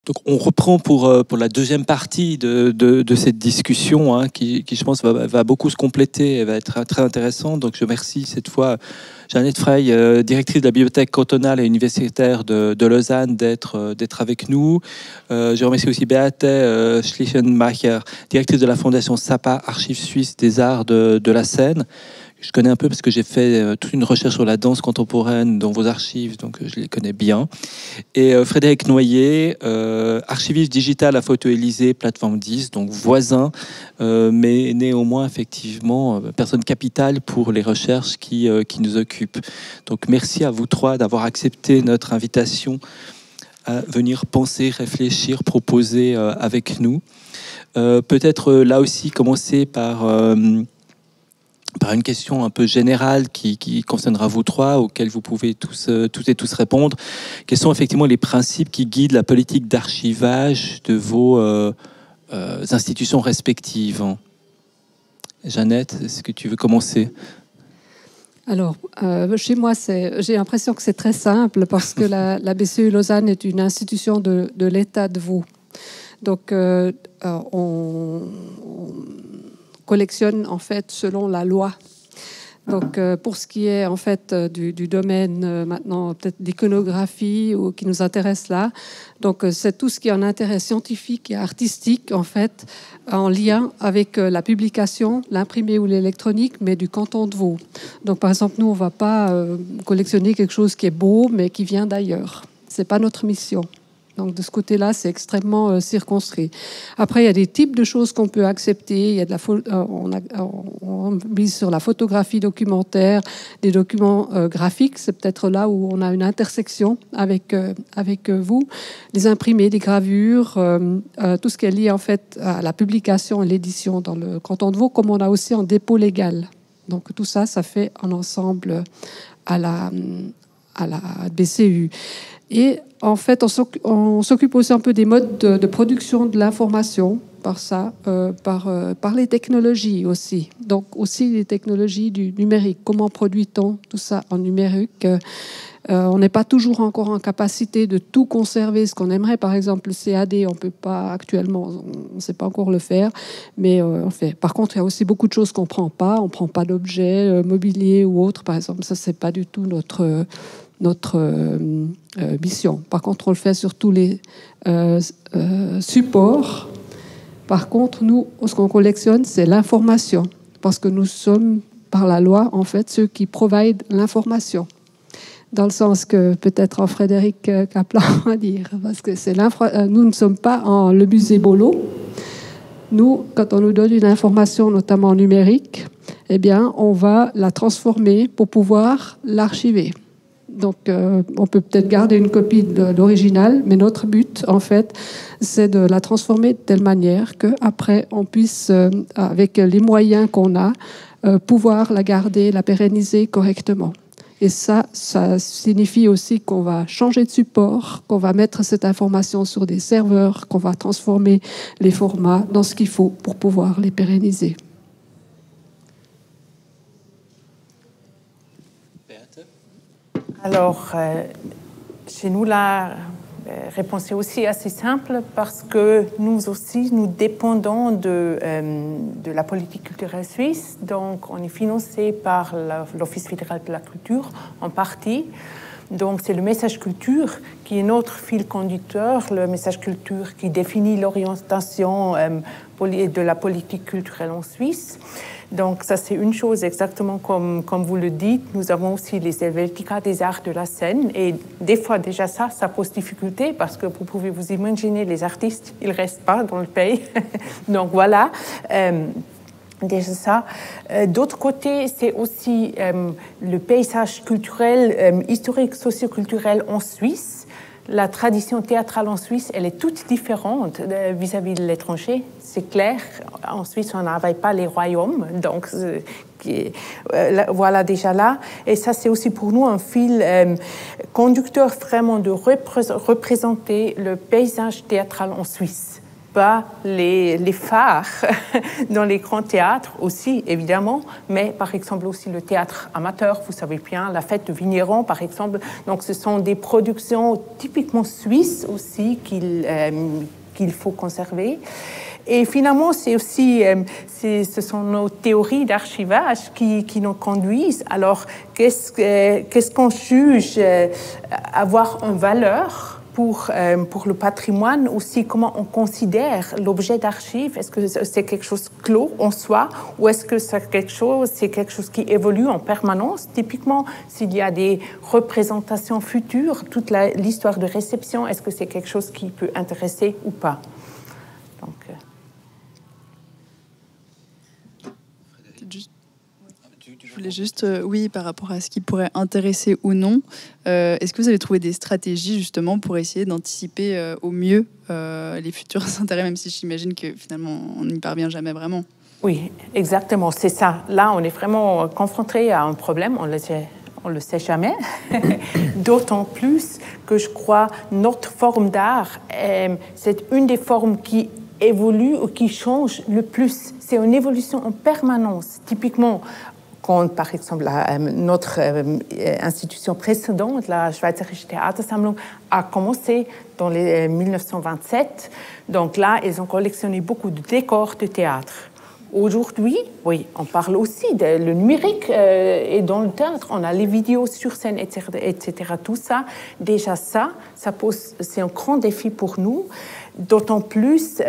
Donc on reprend pour la deuxième partie de cette discussion hein, qui, je pense, va beaucoup se compléter et va être très intéressante. Donc je remercie cette fois Jeannette Frey, directrice de la bibliothèque cantonale et universitaire de Lausanne, d'être avec nous. Je remercie aussi Beate Schlichenmacher, directrice de la Fondation SAPA, Archives suisses des arts de la Seine. Je connais un peu parce que j'ai fait toute une recherche sur la danse contemporaine dans vos archives, donc je les connais bien. Et Frédéric Noyer, archiviste digital à Photo Élysée, plateforme 10, donc voisin, mais néanmoins effectivement personne capitale pour les recherches qui nous occupent. Donc merci à vous trois d'avoir accepté notre invitation à venir penser, réfléchir, proposer avec nous. Peut-être là aussi commencer par une question un peu générale qui concernera vous trois, auxquelles vous pouvez toutes et tous répondre. Quels sont effectivement les principes qui guident la politique d'archivage de vos institutions respectives? Jeannette, est-ce que tu veux commencer? Alors, chez moi, j'ai l'impression que c'est très simple parce que la BCU Lausanne est une institution de l'État de Vaud. Donc, on collectionne en fait selon la loi. Donc pour ce qui est en fait du domaine maintenant peut-être d'iconographie ou qui nous intéresse là, donc c'est tout ce qui est en intérêt scientifique et artistique en fait en lien avec la publication, l'imprimé ou l'électronique, mais du canton de Vaud. Donc par exemple nous on va pas collectionner quelque chose qui est beau mais qui vient d'ailleurs. C'est pas notre mission. Donc de ce côté-là, c'est extrêmement circonscrit. Après, il y a des types de choses qu'on peut accepter. Il y a on mise sur la photographie documentaire, des documents graphiques. C'est peut-être là où on a une intersection avec vous. Les imprimés, des gravures, tout ce qui est lié en fait à la publication et l'édition dans le canton de Vaud, comme on a aussi en dépôt légal. Donc tout ça, ça fait un ensemble à la BCU. Et en fait, on s'occupe aussi un peu des modes de production de l'information par ça, par les technologies aussi. Donc aussi les technologies du numérique. Comment produit-on tout ça en numérique? On n'est pas toujours encore en capacité de tout conserver ce qu'on aimerait. Par exemple, le CAD, on ne peut pas actuellement, on ne sait pas encore le faire, mais on fait. Par contre, il y a aussi beaucoup de choses qu'on ne prend pas. On ne prend pas d'objets mobiliers ou autres, par exemple. Ça, ce n'est pas du tout notre mission. Par contre, on le fait sur tous les supports. Par contre, nous, ce qu'on collectionne, c'est l'information, parce que nous sommes, par la loi, en fait, ceux qui provident l'information. Dans le sens que peut-être Frédéric Kaplan va dire, parce que nous ne sommes pas le musée Bollot. Nous, quand on nous donne une information, notamment numérique, eh bien, on va la transformer pour pouvoir l'archiver. Donc, on peut peut-être garder une copie de l'original, mais notre but, en fait, c'est de la transformer de telle manière qu'après, on puisse, avec les moyens qu'on a, pouvoir la garder, la pérenniser correctement. Et ça signifie aussi qu'on va changer de support, qu'on va mettre cette information sur des serveurs, qu'on va transformer les formats dans ce qu'il faut pour pouvoir les pérenniser. Alors, chez nous, la réponse est aussi assez simple parce que nous aussi, nous dépendons de la politique culturelle suisse. Donc, on est financé par l'Office fédéral de la culture en partie. Donc, c'est le message culture qui est notre fil conducteur, le message culture qui définit l'orientation de la politique culturelle en Suisse. Donc, ça, c'est une chose exactement comme vous le dites. Nous avons aussi les Helvetica des arts de la Seine. Et des fois, déjà, ça pose difficulté parce que vous pouvez vous imaginer, les artistes, ils ne restent pas dans le pays. Donc, voilà. Déjà ça. D'autre côté, c'est aussi le paysage culturel, historique, socio-culturel en Suisse. La tradition théâtrale en Suisse, elle est toute différente vis-à-vis de l'étranger. C'est clair, en Suisse, on n'avait pas les royaumes, donc voilà déjà là. Et ça, c'est aussi pour nous un fil conducteur vraiment de représenter le paysage théâtral en Suisse. pas les phares dans les grands théâtres aussi, évidemment, mais par exemple aussi le théâtre amateur, vous savez bien, la fête de Vigneron, par exemple. Donc, ce sont des productions typiquement suisses aussi qu'il faut conserver. Et finalement, c'est aussi, ce sont nos théories d'archivage qui nous conduisent. Alors, qu'est-ce qu'on juge avoir une valeur pour le patrimoine, aussi comment on considère l'objet d'archive? Est-ce que c'est quelque chose clos en soi ou est-ce que c'est quelque chose qui évolue en permanence? Typiquement, s'il y a des représentations futures, toute l'histoire de réception, est-ce que c'est quelque chose qui peut intéresser ou pas? Donc, je voulais juste, oui, par rapport à ce qui pourrait intéresser ou non, est-ce que vous avez trouvé des stratégies justement pour essayer d'anticiper au mieux les futurs intérêts, même si j'imagine que finalement on n'y parvient jamais vraiment? Oui, exactement, c'est ça. Là, on est vraiment confronté à un problème, on le sait jamais. D'autant plus que je crois notre forme d'art, c'est une des formes qui évolue ou qui change le plus. C'est une évolution en permanence. Typiquement, quand, par exemple, notre institution précédente, la Schweizerische Theatersammlung, a commencé dans les 1927. Donc là, ils ont collectionné beaucoup de décors de théâtre. Aujourd'hui, oui, on parle aussi le numérique et dans le théâtre, on a les vidéos sur scène, etc. Tout ça, déjà c'est un grand défi pour nous, d'autant plus.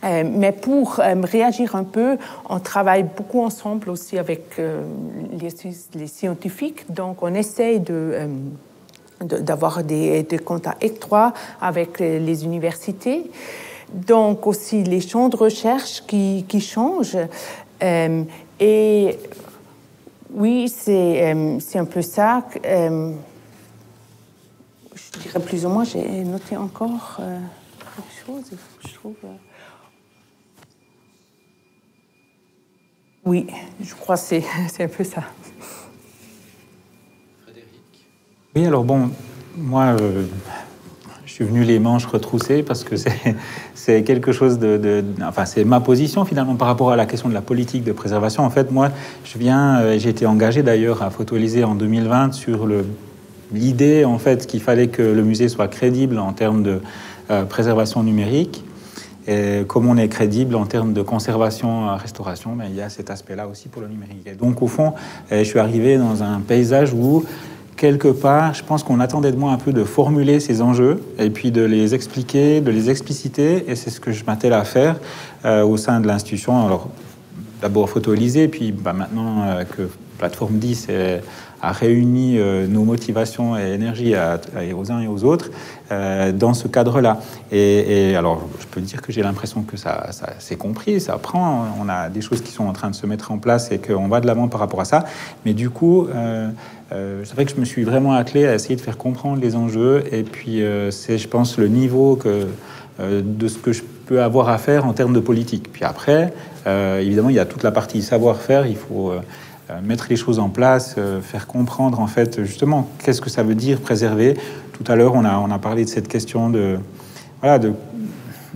Mais pour réagir un peu, on travaille beaucoup ensemble aussi avec les scientifiques. Donc, on essaye d'avoir des contacts étroits avec les universités. Donc, aussi les champs de recherche qui changent. Et oui, c'est un peu ça. Je dirais plus ou moins, j'ai noté encore quelque chose, je trouve. Oui, je crois que c'est un peu ça. Frédéric? Oui, alors bon, moi, je suis venu les manches retroussées parce que c'est quelque chose enfin, c'est ma position finalement par rapport à la question de la politique de préservation. En fait, moi, j'ai été engagé d'ailleurs à Photo-Élysée en 2020 sur l'idée en fait qu'il fallait que le musée soit crédible en termes de préservation numérique. Et comme on est crédible en termes de conservation, restauration, mais il y a cet aspect-là aussi pour le numérique. Et donc, au fond, je suis arrivé dans un paysage où, quelque part, je pense qu'on attendait de moi un peu de formuler ces enjeux et puis de les expliquer, de les expliciter. Et c'est ce que je m'attelle à faire au sein de l'institution. Alors, d'abord Photo-Élysée, puis maintenant que Plateforme 10 a réuni nos motivations et énergies aux uns et aux autres dans ce cadre-là. Et alors, je peux dire que j'ai l'impression que ça s'est compris, ça prend. On a des choses qui sont en train de se mettre en place et qu'on va de l'avant par rapport à ça. Mais du coup, c'est vrai que je me suis vraiment attelé à essayer de faire comprendre les enjeux. Et puis, c'est, je pense, le niveau de ce que je peux avoir à faire en termes de politique. Puis après, évidemment, il y a toute la partie savoir-faire. Il faut mettre les choses en place, faire comprendre en fait justement qu'est-ce que ça veut dire préserver. Tout à l'heure, on a parlé de cette question de en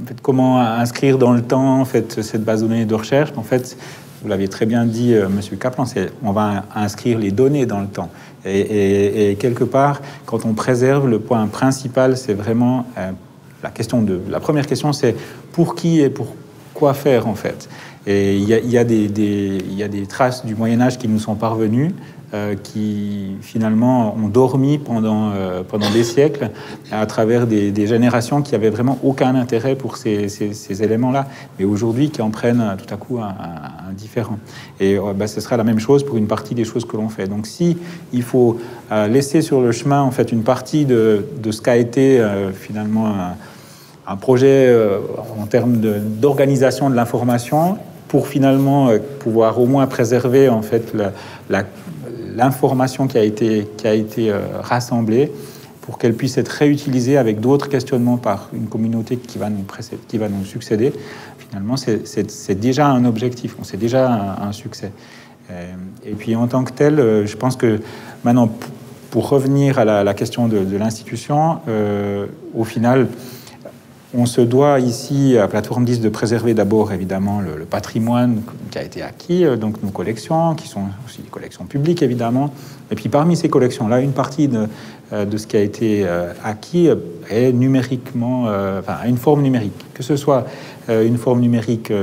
fait, comment inscrire dans le temps en fait cette base de données de recherche. En fait, vous l'avez très bien dit, Monsieur Kaplan, on va inscrire les données dans le temps. Et quelque part, quand on préserve, le point principal, c'est vraiment la première question, c'est pour qui et pour quoi faire en fait. Et il y a des traces du Moyen-Âge qui nous sont parvenues, qui finalement ont dormi pendant des siècles à travers des générations qui avaient vraiment aucun intérêt pour ces éléments-là, mais aujourd'hui qui en prennent tout à coup un différent. Et ce sera la même chose pour une partie des choses que l'on fait. Donc si il faut laisser sur le chemin en fait une partie de ce qu'a été finalement un projet en termes d'organisation de l'information, pour finalement pouvoir au moins préserver en fait l'information qui a été rassemblée, pour qu'elle puisse être réutilisée avec d'autres questionnements par une communauté qui va nous succéder. Finalement, c'est déjà un objectif, c'est déjà un succès. Et puis en tant que tel, je pense que maintenant, pour revenir à la question de l'institution, au final, on se doit ici, à Plateforme 10, de préserver d'abord évidemment le patrimoine qui a été acquis, donc nos collections, qui sont aussi des collections publiques évidemment. Et puis parmi ces collections-là, une partie de ce qui a été acquis est numériquement, a une forme numérique. Que ce soit une forme numérique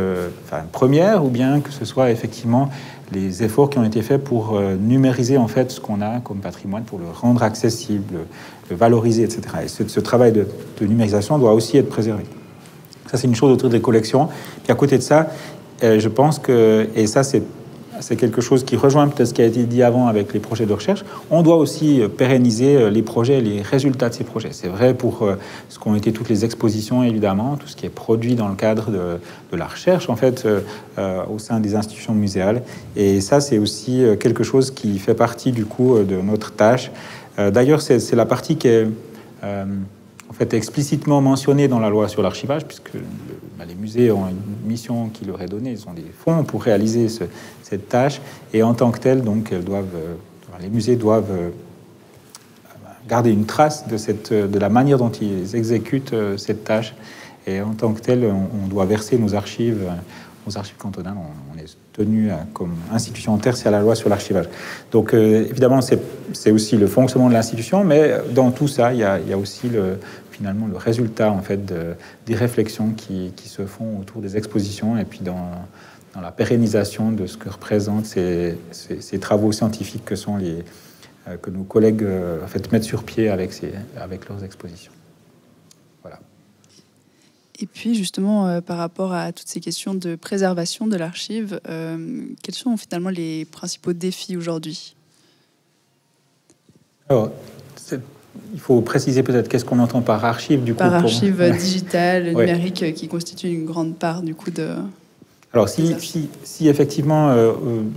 première, ou bien que ce soit effectivement les efforts qui ont été faits pour numériser en fait ce qu'on a comme patrimoine, pour le rendre accessible, le valoriser, etc. Et ce travail de numérisation doit aussi être préservé. Ça, c'est une chose autour des collections. Puis à côté de ça, je pense que, et ça c'est quelque chose qui rejoint peut-être ce qui a été dit avant avec les projets de recherche, on doit aussi pérenniser les projets, les résultats de ces projets. C'est vrai pour ce qu'ont été toutes les expositions, évidemment, tout ce qui est produit dans le cadre de la recherche, en fait, au sein des institutions muséales. Et ça, c'est aussi quelque chose qui fait partie, du coup, de notre tâche. D'ailleurs, c'est la partie qui est en fait explicitement mentionnée dans la loi sur l'archivage, puisque les musées ont une mission qui leur est donnée, ils ont des fonds pour réaliser cette tâche, et en tant que tels, donc, les musées doivent garder une trace de la manière dont ils exécutent cette tâche, et en tant que tel, on doit verser nos archives cantonales. On est tenu comme institution tertiaire à la loi sur l'archivage. Donc évidemment, c'est aussi le fonctionnement de l'institution, mais dans tout ça, il y a aussi finalement le résultat en fait des réflexions qui se font autour des expositions, et puis dans la pérennisation de ce que représentent ces travaux scientifiques que nos collègues en fait mettent sur pied avec leurs expositions. Voilà. Et puis justement, par rapport à toutes ces questions de préservation de l'archive, quels sont finalement les principaux défis aujourd'hui? Alors, il faut préciser peut-être qu'est-ce qu'on entend par archive, du coup. Par archive digitale, numérique, qui constitue une grande part du coup de... Alors si effectivement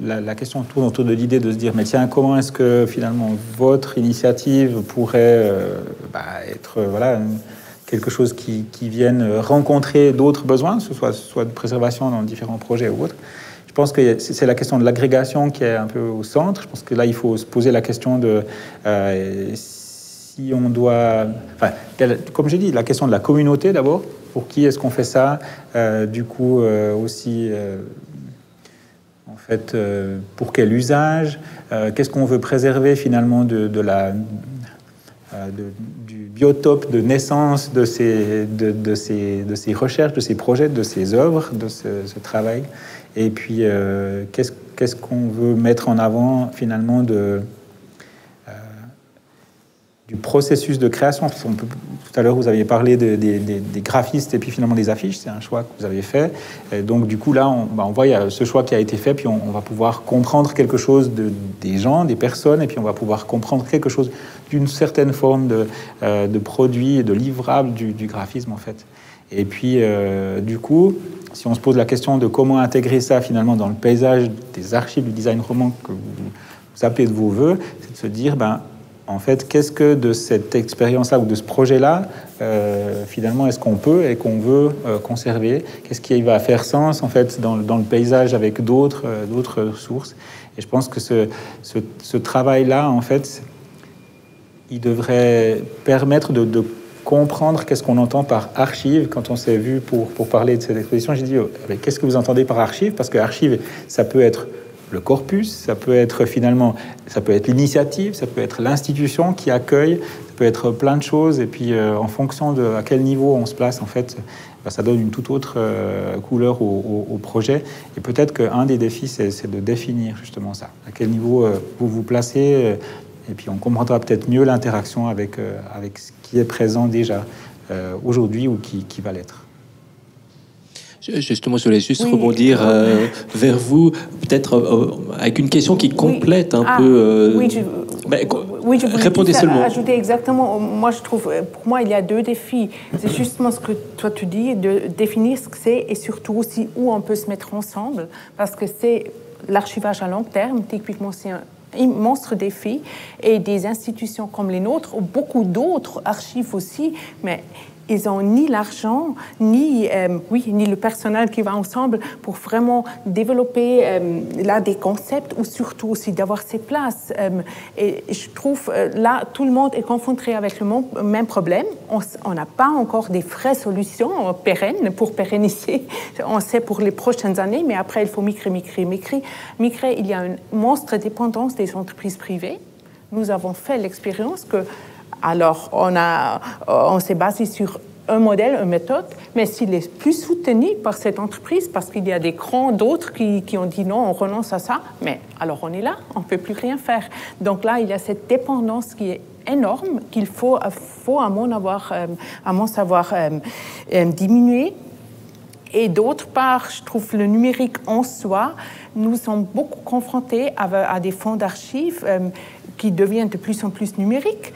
la question tourne autour de l'idée de se dire mais tiens, comment est-ce que finalement votre initiative pourrait être quelque chose qui vienne rencontrer d'autres besoins, ce soit de préservation dans différents projets ou autres. Je pense que c'est la question de l'agrégation qui est un peu au centre. Je pense que là, il faut se poser la question de si on doit... comme j'ai dit, la question de la communauté d'abord. Pour qui est-ce qu'on fait ça? Du coup, aussi, en fait, pour quel usage? Qu'est-ce qu'on veut préserver finalement du biotope de naissance de ces recherches, de ces projets, de ces œuvres, de ce travail? Et puis, qu'est-ce qu'on veut mettre en avant finalement du processus de création? Tout à l'heure, vous aviez parlé des graphistes et puis finalement des affiches. C'est un choix que vous avez fait. Et donc, du coup, là, on voit ce choix qui a été fait, puis on va pouvoir comprendre quelque chose des gens, des personnes, et puis on va pouvoir comprendre quelque chose d'une certaine forme de produit et de livrable du graphisme, en fait. Et puis, du coup, si on se pose la question de comment intégrer ça finalement dans le paysage des archives du design roman que vous appelez de vos voeux, c'est de se dire, en fait, qu'est-ce que de cette expérience-là ou de ce projet-là, finalement, est-ce qu'on peut et qu'on veut conserver? Qu'est-ce qui va faire sens, en fait, dans le paysage avec d'autres sources? Et je pense que ce travail-là, en fait, il devrait permettre de comprendre qu'est-ce qu'on entend par archive. Quand on s'est vu pour parler de cette exposition, j'ai dit, qu'est-ce que vous entendez par archive? Parce que archive, ça peut être le corpus, ça peut être l'initiative, ça peut être l'institution qui accueille, ça peut être plein de choses, et puis en fonction de à quel niveau on se place, en fait, ça donne une toute autre couleur au projet. Et peut-être qu'un des défis, c'est de définir justement ça, à quel niveau vous vous placez, et puis on comprendra peut-être mieux l'interaction avec ce qui est présent déjà aujourd'hui ou qui va l'être. Justement, je voulais juste rebondir vers vous, peut-être avec une question qui complète un peu. Répondez seulement. Ajouter exactement. Moi, je trouve, pour moi, il y a deux défis. C'est justement ce que toi tu dis, de définir ce que c'est et surtout aussi où on peut se mettre ensemble, parce que c'est l'archivage à long terme. Typiquement, c'est un immense défi, et des institutions comme les nôtres, ou beaucoup d'autres archives aussi, mais ils n'ont ni l'argent, ni le personnel qui va ensemble pour vraiment développer là des concepts ou surtout aussi d'avoir ces places. Et je trouve là, tout le monde est confronté avec le même problème. On n'a pas encore des vraies solutions pérennes pour pérenniser. On sait pour les prochaines années, mais après, il faut migrer. Il y a une monstre dépendance des entreprises privées. Nous avons fait l'expérience que alors, on s'est basé sur un modèle, une méthode, mais s'il est plus soutenu par cette entreprise, parce qu'il y a des grands d'autres qui ont dit non, on renonce à ça, mais alors on est là, on ne peut plus rien faire. Donc là, il y a cette dépendance qui est énorme, qu'il faut à mon savoir, diminuer. Et d'autre part, je trouve le numérique en soi, nous sommes beaucoup confrontés à des fonds d'archives qui deviennent de plus en plus numériques,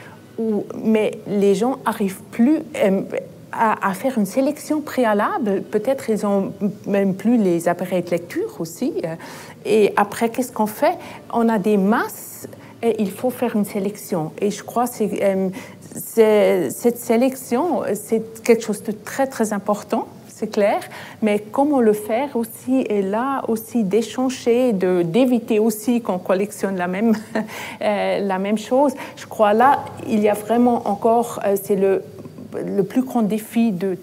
mais les gens n'arrivent plus à faire une sélection préalable. Peut-être ils n'ont même plus les appareils de lecture aussi. Et après, qu'est-ce qu'on fait? On a des masses et il faut faire une sélection. Et je crois que cette sélection, c'est quelque chose de très, très important. C'est clair, mais comment le faire aussi, et là aussi d'échanger, d'éviter aussi qu'on collectionne la même chose. Je crois là, il y a vraiment encore, c'est le plus grand défi de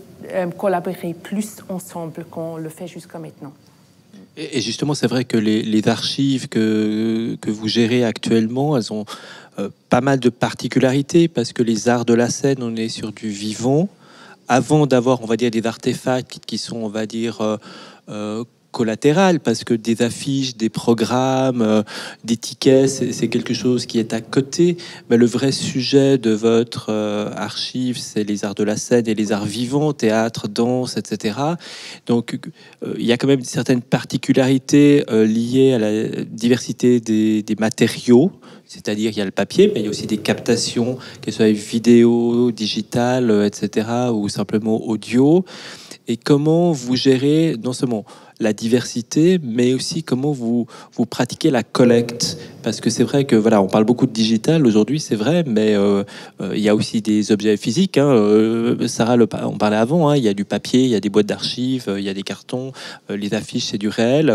collaborer plus ensemble qu'on le fait jusqu'à maintenant. Et justement, c'est vrai que les archives que vous gérez actuellement, elles ont pas mal de particularités, parce que les arts de la scène, on est sur du vivant. Avant d'avoir, on va dire, des artefacts qui sont, on va dire, collatérales, parce que des affiches, des programmes, des tickets, c'est quelque chose qui est à côté. Mais le vrai sujet de votre archive, c'est les arts de la scène et les arts vivants, théâtre, danse, etc. Donc, il y a quand même certaines particularités liées à la diversité des matériaux. C'est-à-dire il y a le papier, mais il y a aussi des captations, qu'elles soient vidéo, digitales, etc., ou simplement audio. Et comment vous gérez non seulement la diversité, mais aussi comment vous pratiquez la collecte. Parce que c'est vrai que, voilà, on parle beaucoup de digital aujourd'hui, c'est vrai, mais il y a aussi des objets physiques. Sarah, on parlait avant, il y a du papier, il y a des boîtes d'archives, il y a des cartons, les affiches, c'est du réel.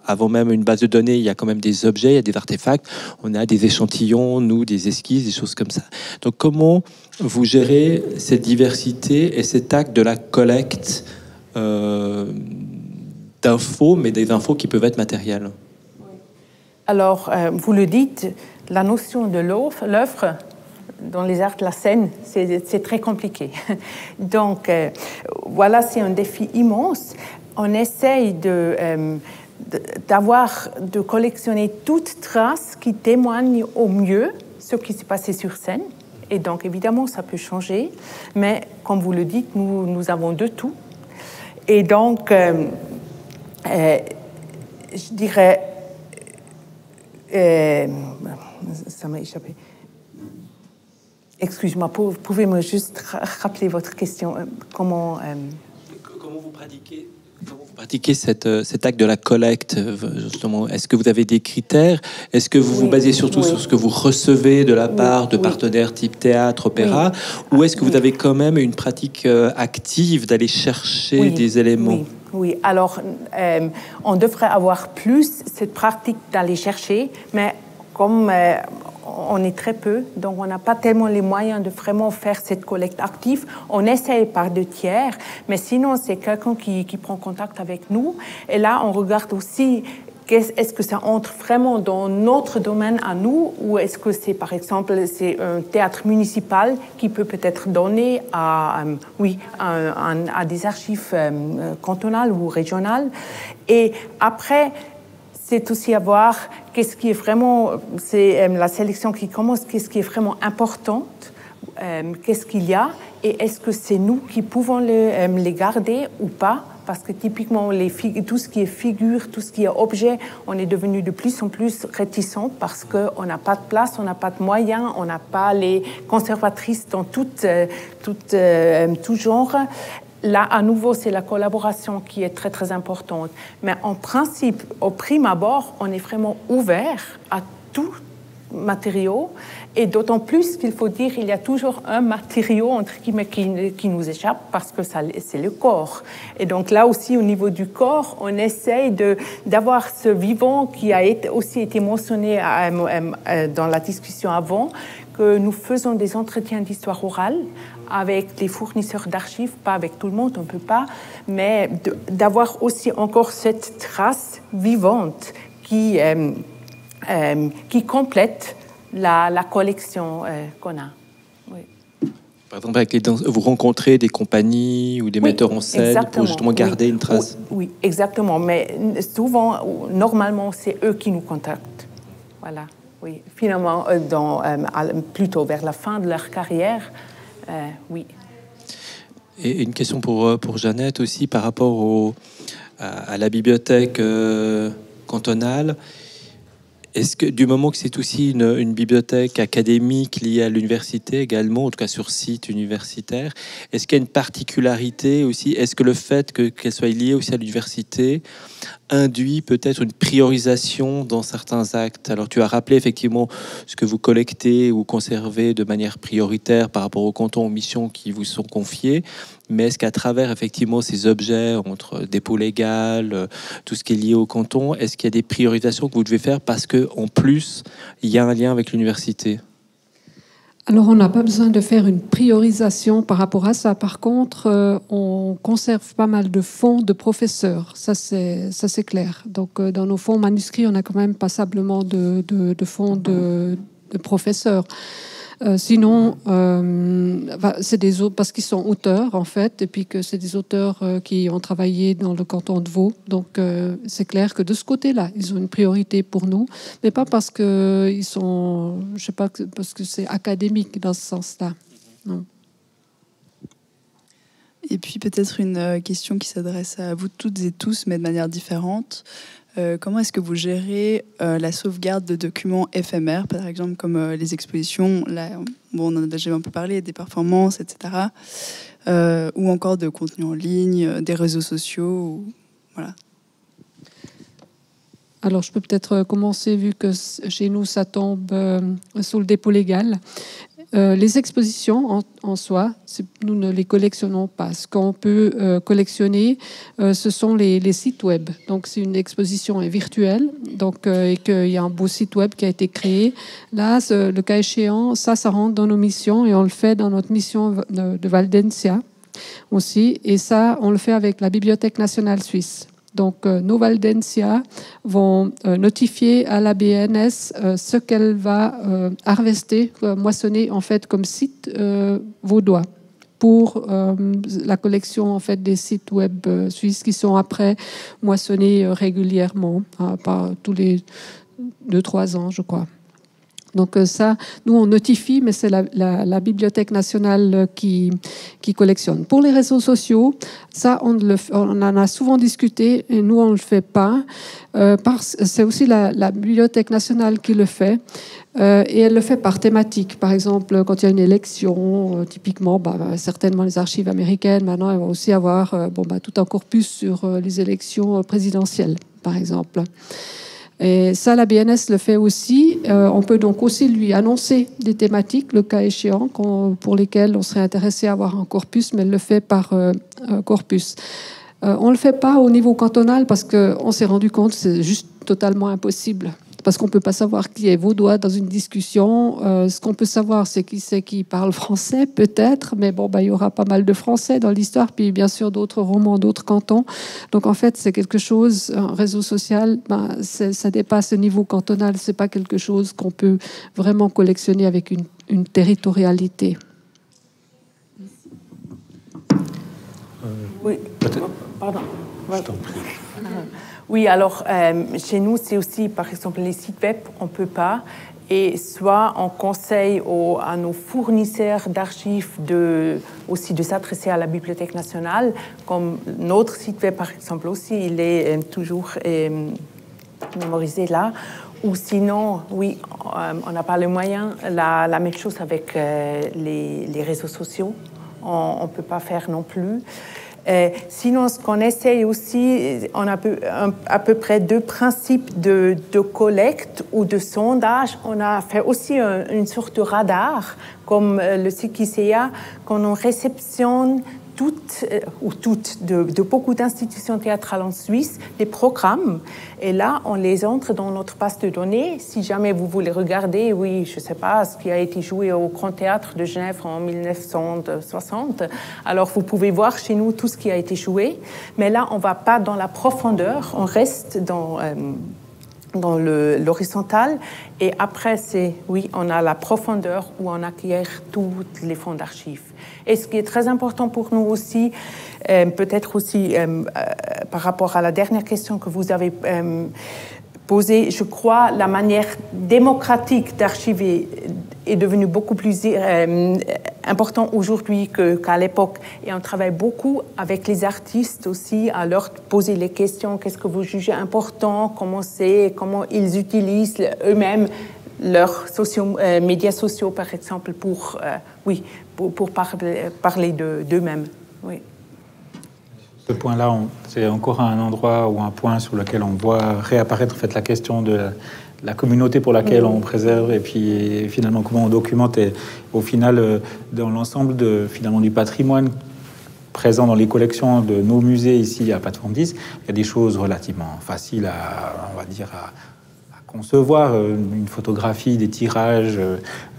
Avant même une base de données, il y a quand même des objets, il y a des artefacts, on a des échantillons, des esquisses, des choses comme ça. Donc comment vous gérez cette diversité et cet acte de la collecte d'infos, mais des infos qui peuvent être matérielles? Alors, vous le dites, la notion de l'œuvre dans les arts de la scène, c'est très compliqué. Donc, voilà, c'est un défi immense. On essaye de collectionner toute trace qui témoigne au mieux ce qui s'est passé sur scène. Et donc, évidemment, ça peut changer. Mais, comme vous le dites, nous avons de tout. Et donc, je dirais... ça m'a échappé. Excuse-moi, pouvez-vous juste rappeler votre question? Comment vous pratiquez cet acte de la collecte, justement? Est-ce que vous avez des critères? Est-ce que vous vous basez surtout sur ce que vous recevez de la part de partenaires type théâtre, opéra? Ou est-ce que vous avez quand même une pratique active d'aller chercher des éléments? Oui, alors on devrait avoir plus cette pratique d'aller chercher, mais comme on est très peu, donc on n'a pas tellement les moyens de vraiment faire cette collecte active. On essaye par deux tiers, mais sinon c'est quelqu'un qui prend contact avec nous. Et là, on regarde aussi est-ce que ça entre vraiment dans notre domaine à nous, ou est-ce que c'est, par exemple, c'est un théâtre municipal qui peut peut-être donner à des archives cantonales ou régionales. Et après, c'est aussi à voir qu'est-ce qui est vraiment, c'est la sélection qui commence, qu'est-ce qui est vraiment important, qu'est-ce qu'il y a, et est-ce que c'est nous qui pouvons les garder ou pas. Parce que typiquement, tout ce qui est figure, tout ce qui est objet, on est devenu de plus en plus réticent parce qu'on n'a pas de place, on n'a pas de moyens, on n'a pas les conservatrices dans tout genre. Là, à nouveau, c'est la collaboration qui est très, très importante. Mais en principe, au prime abord, on est vraiment ouvert à tout matériaux, et d'autant plus qu'il faut dire qu'il y a toujours un matériau entre guillemets qui nous échappe parce que c'est le corps. Et donc là aussi au niveau du corps, on essaye d'avoir ce vivant qui a aussi été mentionné dans la discussion avant, que nous faisons des entretiens d'histoire orale avec les fournisseurs d'archives, pas avec tout le monde, on ne peut pas, mais d'avoir aussi encore cette trace vivante qui complète la collection qu'on a. Oui. Par exemple, avec vous rencontrez des compagnies ou des metteurs en scène exactement. Pour justement garder une trace. Oui, exactement. Mais souvent, normalement, c'est eux qui nous contactent. Voilà. Oui. Finalement, plutôt vers la fin de leur carrière, oui. Et une question pour Jeannette aussi par rapport à la bibliothèque cantonale. Est-ce que du moment que c'est aussi une bibliothèque académique liée à l'université également, en tout cas sur site universitaire, est-ce qu'il y a une particularité aussi? Est-ce que le fait qu'elle soit liée aussi à l'université induit peut-être une priorisation dans certains actes? Alors tu as rappelé effectivement ce que vous collectez ou conservez de manière prioritaire par rapport aux cantons, aux missions qui vous sont confiées, mais est-ce qu'à travers effectivement ces objets, entre dépôt légal, tout ce qui est lié au canton, est-ce qu'il y a des priorisations que vous devez faire parce qu'en plus il y a un lien avec l'université? Alors, on n'a pas besoin de faire une priorisation par rapport à ça. Par contre, on conserve pas mal de fonds de professeurs. Ça, c'est clair. Donc, dans nos fonds manuscrits, on a quand même passablement de fonds de professeurs. Sinon, c'est des autres parce qu'ils sont auteurs en fait, et puis que c'est des auteurs qui ont travaillé dans le canton de Vaud. Donc c'est clair que de ce côté-là, ils ont une priorité pour nous, mais pas parce que ils sont, je sais pas, parce que c'est académique dans ce sens-là. Non. Et puis peut-être une question qui s'adresse à vous toutes et tous, mais de manière différente. Comment est-ce que vous gérez la sauvegarde de documents éphémères, par exemple comme les expositions, là, bon, on en a déjà un peu parlé, des performances, etc. Ou encore de contenu en ligne, des réseaux sociaux, voilà. Alors, je peux peut-être commencer, vu que chez nous, ça tombe sous le dépôt légal. Les expositions en soi, nous ne les collectionnons pas. Ce qu'on peut collectionner, ce sont les sites web. Donc, si une exposition est virtuelle, donc, et qu'il y a un beau site web qui a été créé, là, le cas échéant, ça rentre dans nos missions et on le fait dans notre mission de Waldensia aussi. Et ça, on le fait avec la Bibliothèque nationale suisse. Donc, nos Waldensia vont notifier à la BNS ce qu'elle va harvester, moissonner en fait comme site vaudois pour la collection en fait des sites web suisses qui sont après moissonnés régulièrement, par tous les 2-3 ans, je crois. Donc ça, nous, on notifie, mais c'est la Bibliothèque nationale qui collectionne. Pour les réseaux sociaux, ça, on en a souvent discuté, et nous, on ne le fait pas. C'est aussi la Bibliothèque nationale qui le fait. Et elle le fait par thématique. Par exemple, quand il y a une élection, typiquement, certainement les archives américaines, maintenant, elles vont aussi avoir tout un corpus sur les élections présidentielles, par exemple. Et ça, la BNS le fait aussi. On peut donc aussi lui annoncer des thématiques, le cas échéant, pour lesquelles on serait intéressé à avoir un corpus, mais elle le fait par corpus. On ne le fait pas au niveau cantonal parce qu'on s'est rendu compte que c'est juste totalement impossible. Parce qu'on ne peut pas savoir qui est vaudois dans une discussion. Ce qu'on peut savoir, c'est qui parle français, peut-être, mais il y aura pas mal de français dans l'histoire, puis bien sûr d'autres romans, d'autres cantons. Donc en fait, c'est quelque chose, un réseau social, ça dépasse le niveau cantonal, c'est pas quelque chose qu'on peut vraiment collectionner avec une territorialité. Oui, pardon. Je t'en prie. Oui, alors chez nous, c'est aussi, par exemple, les sites web, on ne peut pas. Et soit on conseille à nos fournisseurs d'archives aussi de s'adresser à la Bibliothèque nationale, comme notre site web, par exemple, aussi, il est toujours mémorisé là. Ou sinon, oui, on n'a pas les moyens. La même chose avec les réseaux sociaux. On ne peut pas faire non plus. Sinon, ce qu'on essaye aussi, on a à peu près 2 principes de collecte ou de sondage. On a fait aussi une sorte de radar, comme le CQCA, quand on réceptionne de beaucoup d'institutions théâtrales en Suisse, des programmes. Et là, on les entre dans notre base de données. Si jamais vous voulez regarder, oui, je ne sais pas, ce qui a été joué au Grand Théâtre de Genève en 1960, alors vous pouvez voir chez nous tout ce qui a été joué. Mais là, on ne va pas dans la profondeur, on reste dans l'horizontal. Et après, on a la profondeur où on acquiert tous les fonds d'archives. Et ce qui est très important pour nous aussi, peut-être aussi par rapport à la dernière question que vous avez posée, je crois la manière démocratique d'archiver est devenue beaucoup plus importante aujourd'hui qu'à l'époque. Et on travaille beaucoup avec les artistes aussi à leur poser les questions. Qu'est-ce que vous jugez important? Comment ils utilisent eux-mêmes leurs médias sociaux, par exemple, pour parler d'eux-mêmes. Oui. Ce point-là, c'est encore un endroit ou un point sur lequel on voit réapparaître en fait, la question de la communauté pour laquelle on préserve et puis finalement comment on documente. Et au final, dans l'ensemble du patrimoine présent dans les collections de nos musées ici à Plateforme 10, il y a des choses relativement faciles à concevoir, une photographie, des tirages,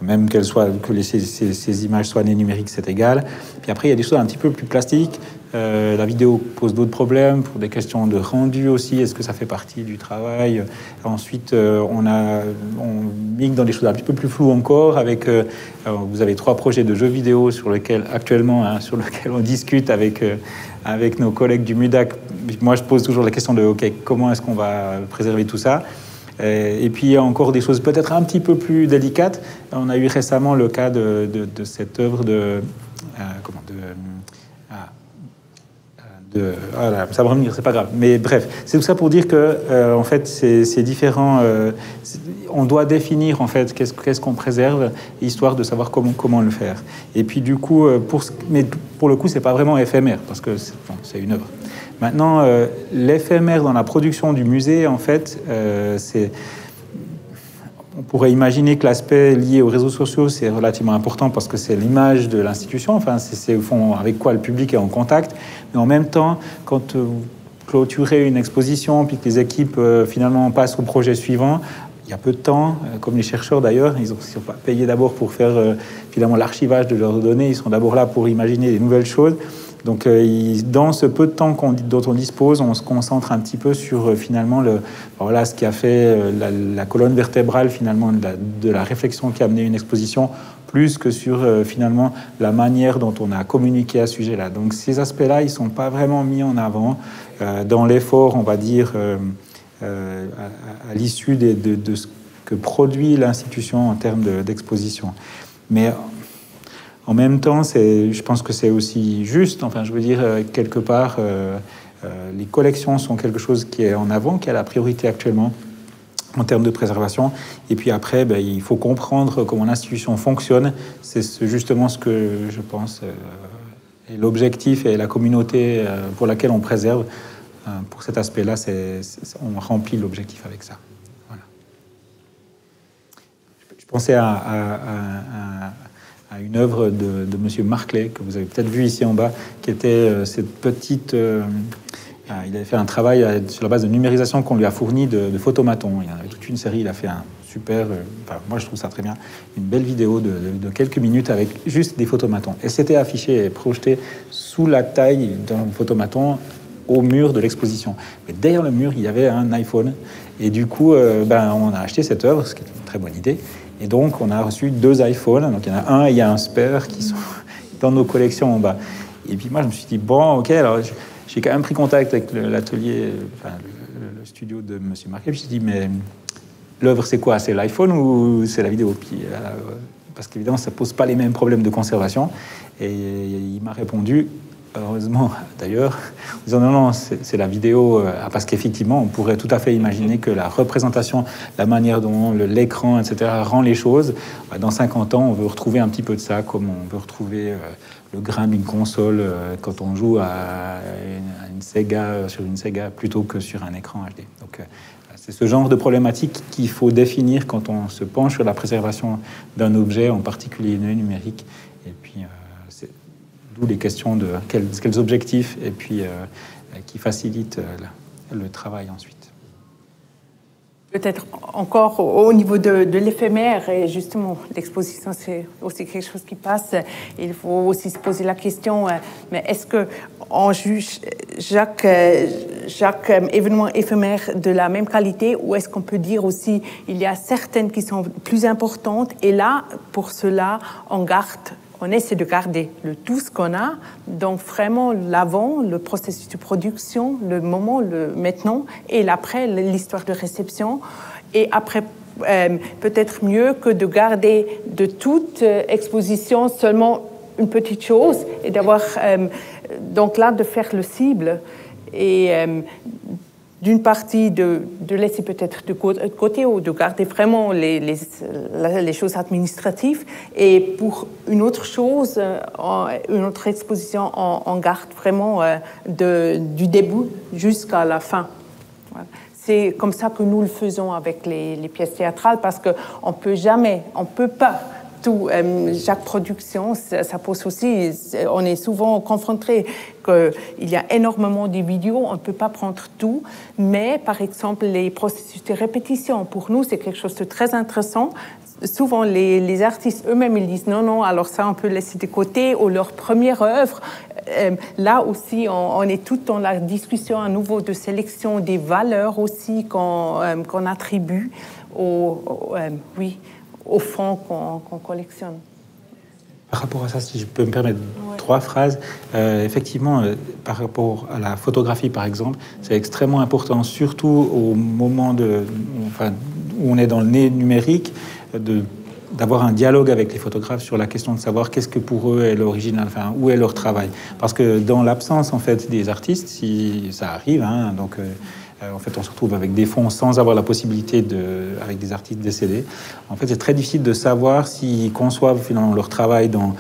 même que ces images soient nées numériques, c'est égal. Puis après, il y a des choses un petit peu plus plastiques. La vidéo pose d'autres problèmes pour des questions de rendu aussi. Est-ce que ça fait partie du travail? Ensuite, on mixe dans des choses un petit peu plus floues encore. Vous avez 3 projets de jeux vidéo sur lesquels on discute avec nos collègues du MUDAC. Moi, je pose toujours la question de comment est-ce qu'on va préserver tout ça? Et puis il y a encore des choses peut-être un petit peu plus délicates. On a eu récemment le cas de cette œuvre ça va revenir, c'est pas grave. Mais bref, c'est tout ça pour dire que en fait c'est différent. On doit définir en fait qu'est-ce qu'on préserve, histoire de savoir comment le faire. Et puis du coup, mais pour le coup, c'est pas vraiment éphémère parce que c'est une œuvre. Maintenant, l'éphémère dans la production du musée, en fait, on pourrait imaginer que l'aspect lié aux réseaux sociaux, c'est relativement important parce que c'est l'image de l'institution, enfin, c'est au fond avec quoi le public est en contact. Mais en même temps, quand vous clôturez une exposition, puis que les équipes, finalement, passent au projet suivant, il y a peu de temps, comme les chercheurs d'ailleurs, ils ne sont pas payés d'abord pour faire finalement l'archivage de leurs données, ils sont d'abord là pour imaginer des nouvelles choses. Donc, dans ce peu de temps dont on dispose, on se concentre un petit peu sur finalement ce qui a fait la colonne vertébrale finalement de la réflexion qui a amené une exposition, plus que sur finalement la manière dont on a communiqué à ce sujet-là. Donc, ces aspects-là, ils ne sont pas vraiment mis en avant dans l'effort, on va dire, à l'issue de ce que produit l'institution en termes d'exposition. Mais en même temps, je pense que c'est aussi juste. Enfin, je veux dire, quelque part, les collections sont quelque chose qui est en avant, qui a la priorité actuellement en termes de préservation. Et puis après, il faut comprendre comment l'institution fonctionne. C'est justement ce que je pense est l'objectif et la communauté pour laquelle on préserve. Pour cet aspect-là, on remplit l'objectif avec ça. Voilà. Je pensais à une œuvre de M. Marclay, que vous avez peut-être vu ici en bas, qui était cette petite... il avait fait un travail sur la base de numérisation qu'on lui a fourni de photomatons. Il y en avait toute une série, il a fait un super... moi, je trouve ça très bien. Une belle vidéo de quelques minutes avec juste des photomatons. Et c'était affiché et projeté sous la taille d'un photomaton au mur de l'exposition. Mais derrière le mur, il y avait un iPhone. Et du coup, on a acheté cette œuvre, ce qui est une très bonne idée. Et donc, on a reçu 2 iPhones. Donc, il y en a un et il y a un spare qui sont dans nos collections en bas. Et puis, moi, je me suis dit, bon, OK, alors j'ai quand même pris contact avec l'atelier, le studio de M. Marquet. Puis, je me suis dit, mais l'œuvre, c'est quoi? C'est l'iPhone ou c'est la vidéo? Puis, parce qu'évidemment, ça ne pose pas les mêmes problèmes de conservation. Et il m'a répondu, heureusement d'ailleurs, en disant non, c'est la vidéo, parce qu'effectivement, on pourrait tout à fait imaginer que la représentation, la manière dont l'écran, etc., rend les choses, dans 50 ans, on veut retrouver un petit peu de ça, comme on veut retrouver le grain d'une console quand on joue à une Sega, sur une Sega plutôt que sur un écran HD. Donc, c'est ce genre de problématique qu'il faut définir quand on se penche sur la préservation d'un objet, en particulier numérique. Et puis, c'est d'où les questions de quels objectifs, et puis qui facilitent le travail ensuite. Peut-être encore au niveau de l'éphémère, et justement, l'exposition, c'est aussi quelque chose qui passe. Il faut aussi se poser la question, mais est-ce qu'on juge chaque événement éphémère de la même qualité, ou est-ce qu'on peut dire aussi il y a certaines qui sont plus importantes, et là, pour cela, on essaie de garder le tout ce qu'on a, donc vraiment l'avant, le processus de production, le moment, le maintenant, et l'après, l'histoire de réception. Et après, peut-être mieux que de garder de toute exposition seulement une petite chose, et d'avoir, donc là, de faire le cible, et d'une partie de laisser peut-être de côté, ou de garder vraiment les choses administratives, et pour une autre chose, une autre exposition, on garde vraiment du début jusqu'à la fin. Voilà. C'est comme ça que nous le faisons avec les pièces théâtrales, parce qu'on peut pas tout, chaque production, ça pose aussi, on est souvent confronté qu'il y a énormément de vidéos, on ne peut pas prendre tout, mais par exemple les processus de répétition, pour nous c'est quelque chose de très intéressant. Souvent les artistes eux-mêmes ils disent non, alors ça on peut laisser de côté, ou leur première œuvre. Là aussi on est tout dans la discussion à nouveau de sélection des valeurs aussi qu'on attribue au fonds qu'on collectionne. Par rapport à ça, si je peux me permettre 3 phrases, effectivement, par rapport à la photographie, par exemple, c'est extrêmement important, surtout au moment où on est dans le numérique, d'avoir un dialogue avec les photographes sur la question de savoir qu'est-ce que pour eux est l'original, où est leur travail. Parce que dans l'absence, en fait, des artistes, si ça arrive, donc... en fait, on se retrouve avec des fonds sans avoir la possibilité avec des artistes décédés. En fait, c'est très difficile de savoir s'ils conçoivent finalement leur travail dans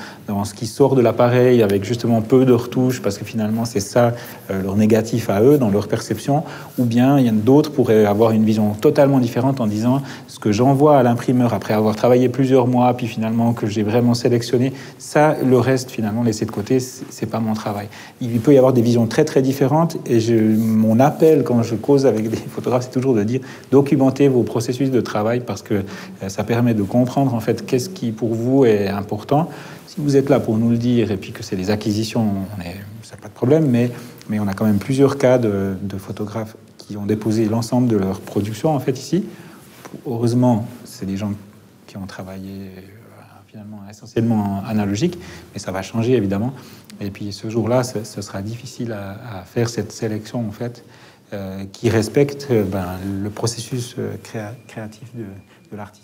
ce qui sort de l'appareil, avec justement peu de retouches, parce que finalement, c'est ça leur négatif à eux, dans leur perception, ou bien il y en a d'autres pourraient avoir une vision totalement différente en disant ce que j'envoie à l'imprimeur après avoir travaillé plusieurs mois, puis finalement que j'ai vraiment sélectionné, ça, le reste, finalement, laissé de côté, c'est pas mon travail. Il peut y avoir des visions très, très différentes, et mon appel quand je cause avec des photographes, c'est toujours de dire documentez vos processus de travail, parce que ça permet de comprendre en fait qu'est-ce qui pour vous est important. Si vous êtes là pour nous le dire, et puis que c'est des acquisitions, ça n'a pas de problème, mais on a quand même plusieurs cas de photographes qui ont déposé l'ensemble de leur production en fait ici. Heureusement, c'est des gens qui ont travaillé finalement essentiellement analogique, mais ça va changer évidemment. Et puis ce jour-là, ce sera difficile à faire cette sélection en fait, qui respecte le processus créatif de l'artiste.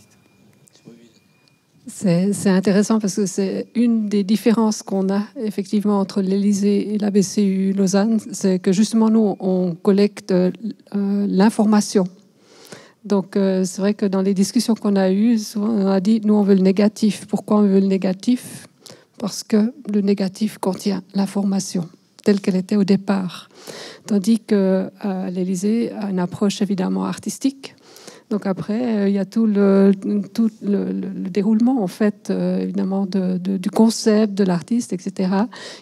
C'est intéressant parce que c'est une des différences qu'on a effectivement entre l'Élysée et la BCU Lausanne, c'est que justement nous on collecte l'information. Donc c'est vrai que dans les discussions qu'on a eues, souvent on a dit nous on veut le négatif. Pourquoi on veut le négatif? Parce que le négatif contient l'information telle qu'elle était au départ. Tandis qu'à l'Élysée, une approche évidemment artistique. Donc après, il y a tout le déroulement, en fait, évidemment, du concept, de l'artiste, etc.,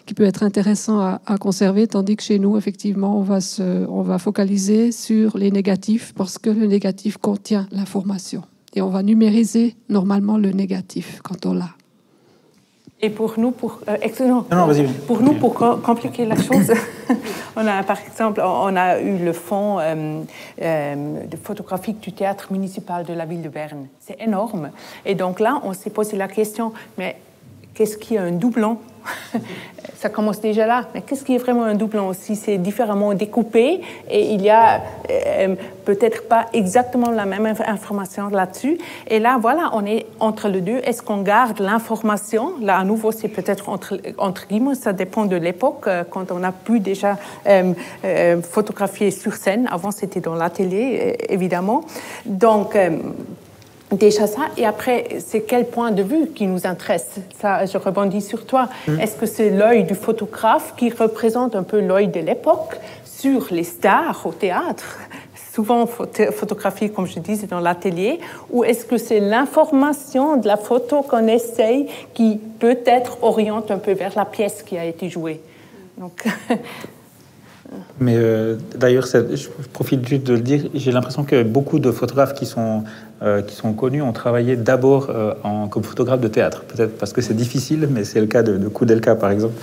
qui peut être intéressant à conserver, tandis que chez nous, effectivement, on va focaliser sur les négatifs, parce que le négatif contient l'information. Et on va numériser normalement le négatif quand on l'a. Et pour nous, excellent. Vas-y. Pour nous, pour compliquer la chose, par exemple, on a eu le fonds de photographique du théâtre municipal de la ville de Berne. C'est énorme. Et donc là, on s'est posé la question, mais qu'est-ce qui est un doublon Ça commence déjà là. Mais qu'est-ce qui est vraiment un doublon aussi? C'est différemment découpé et il y a peut-être pas exactement la même information là-dessus. Et là, voilà, on est entre les deux. Est-ce qu'on garde l'information? Là, à nouveau, c'est peut-être entre guillemets, ça dépend de l'époque, quand on a pu déjà photographier sur scène. Avant, c'était dans l'atelier, évidemment. Donc, déjà ça, et après, c'est quel point de vue qui nous intéresse? Ça, je rebondis sur toi. Est-ce que c'est l'œil du photographe qui représente un peu l'œil de l'époque sur les stars au théâtre, souvent photographiées, comme je disais, dans l'atelier, ou est-ce que c'est l'information de la photo qu'on essaye qui peut-être oriente un peu vers la pièce qui a été jouée? Donc... Mais d'ailleurs, je profite juste de le dire, j'ai l'impression que beaucoup de photographes qui sont connus ont travaillé d'abord comme photographe de théâtre. Peut-être parce que c'est difficile, mais c'est le cas de Koudelka, par exemple.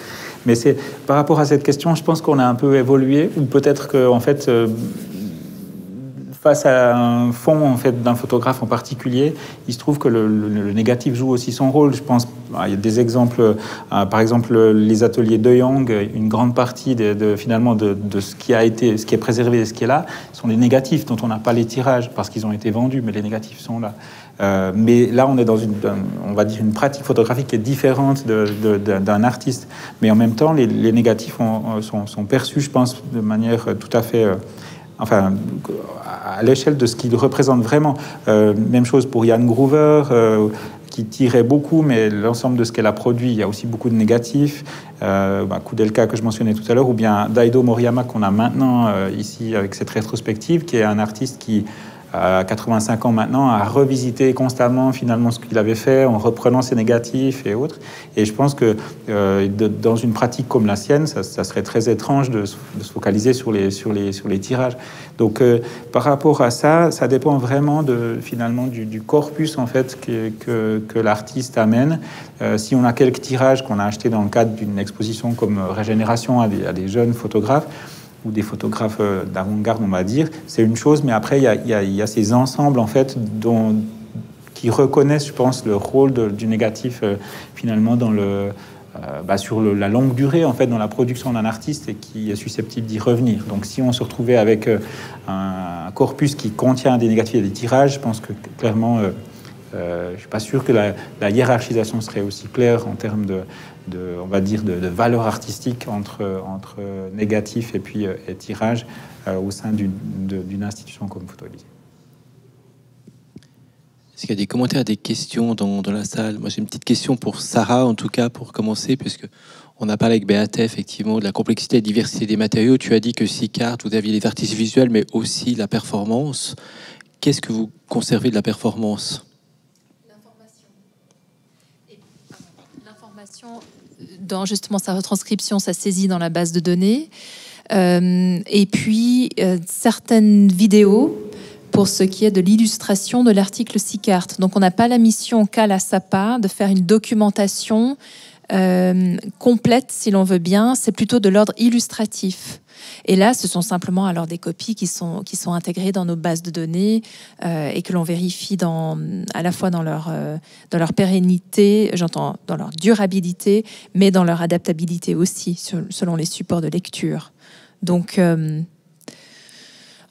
Mais c'est par rapport à cette question, je pense qu'on a un peu évolué, ou peut-être qu'en fait... face à un fond en fait d'un photographe en particulier, il se trouve que le négatif joue aussi son rôle. Je pense, il y a des exemples, par exemple les ateliers de Young, une grande partie finalement de ce qui a été, ce qui est préservé et ce qui est là, sont les négatifs dont on n'a pas les tirages parce qu'ils ont été vendus, mais les négatifs sont là. Mais là, on est dans on va dire une pratique photographique qui est différente d'un artiste. Mais en même temps, les négatifs sont perçus, je pense, de manière tout à fait... enfin, à l'échelle de ce qu'il représente vraiment. Même chose pour Jan Gruver, qui tirait beaucoup, mais l'ensemble de ce qu'elle a produit, il y a aussi beaucoup de négatifs. Koudelka, que je mentionnais tout à l'heure, ou bien Daido Moriyama, qu'on a maintenant ici avec cette rétrospective, qui est un artiste qui, à 85 ans maintenant, a revisité constamment finalement ce qu'il avait fait en reprenant ses négatifs et autres. Et je pense que dans une pratique comme la sienne, ça serait très étrange de se focaliser sur les tirages. Donc par rapport à ça, ça dépend vraiment finalement du corpus en fait que l'artiste amène. Si on a quelques tirages qu'on a achetés dans le cadre d'une exposition comme Régénération à des jeunes photographes, ou des photographes d'avant-garde, on va dire, c'est une chose, mais après, il y a ces ensembles, en fait, qui reconnaissent, je pense, le rôle du négatif, finalement, sur la longue durée, en fait, dans la production d'un artiste et qui est susceptible d'y revenir. Donc, si on se retrouvait avec un corpus qui contient des négatifs et des tirages, je pense que, clairement, je ne suis pas sûr que la hiérarchisation serait aussi claire en termes on va dire, de valeur artistique entre négatif et tirage au sein d'une institution comme Photo-Élysée. Est-ce qu'il y a des commentaires, des questions dans la salle? Moi, j'ai une petite question pour Sarah, en tout cas, pour commencer, puisque on a parlé avec Béaté, effectivement, de la complexité et diversité des matériaux. Tu as dit que SICART, vous aviez les artistes visuels, mais aussi la performance. Qu'est-ce que vous conservez de la performance? L'information, dans justement sa retranscription, sa saisie dans la base de données, et puis certaines vidéos pour ce qui est de l'illustration de l'article SICART. Donc on n'a pas la mission qu'a la SAPA de faire une documentation complète, si l'on veut bien. C'est plutôt de l'ordre illustratif. Et là, ce sont simplement alors des copies qui sont intégrées dans nos bases de données et que l'on vérifie à la fois dans leur pérennité, j'entends dans leur durabilité, mais dans leur adaptabilité aussi, selon les supports de lecture. Donc,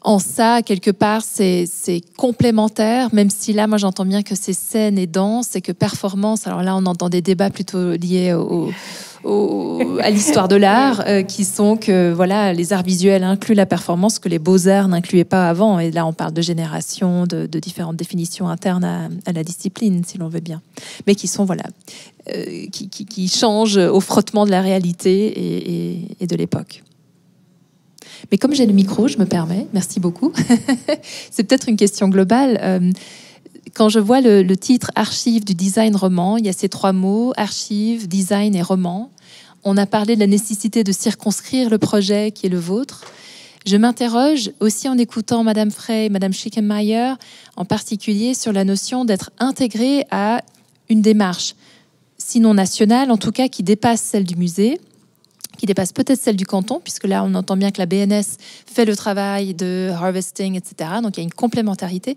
en ça, quelque part, c'est complémentaire, même si là, moi, j'entends bien que c'est scène et danse et que performance. Alors là, on entend des débats plutôt liés à l'histoire de l'art, qui sont que voilà, les arts visuels incluent la performance que les beaux-arts n'incluaient pas avant. Et là, on parle de génération, de différentes définitions internes à la discipline, si l'on veut bien, mais qui sont voilà, qui changent au frottement de la réalité et de l'époque. Mais comme j'ai le micro, je me permets, merci beaucoup. C'est peut-être une question globale. Quand je vois le titre « Archives du design roman », il y a ces trois mots, archives, design et roman. On a parlé de la nécessité de circonscrire le projet qui est le vôtre. Je m'interroge aussi en écoutant Madame Frey, Madame Schickenmeier, en particulier sur la notion d'être intégré à une démarche, sinon nationale, en tout cas qui dépasse celle du musée, qui dépasse peut-être celle du canton, puisque là, on entend bien que la BNS fait le travail de harvesting, etc. Donc, il y a une complémentarité.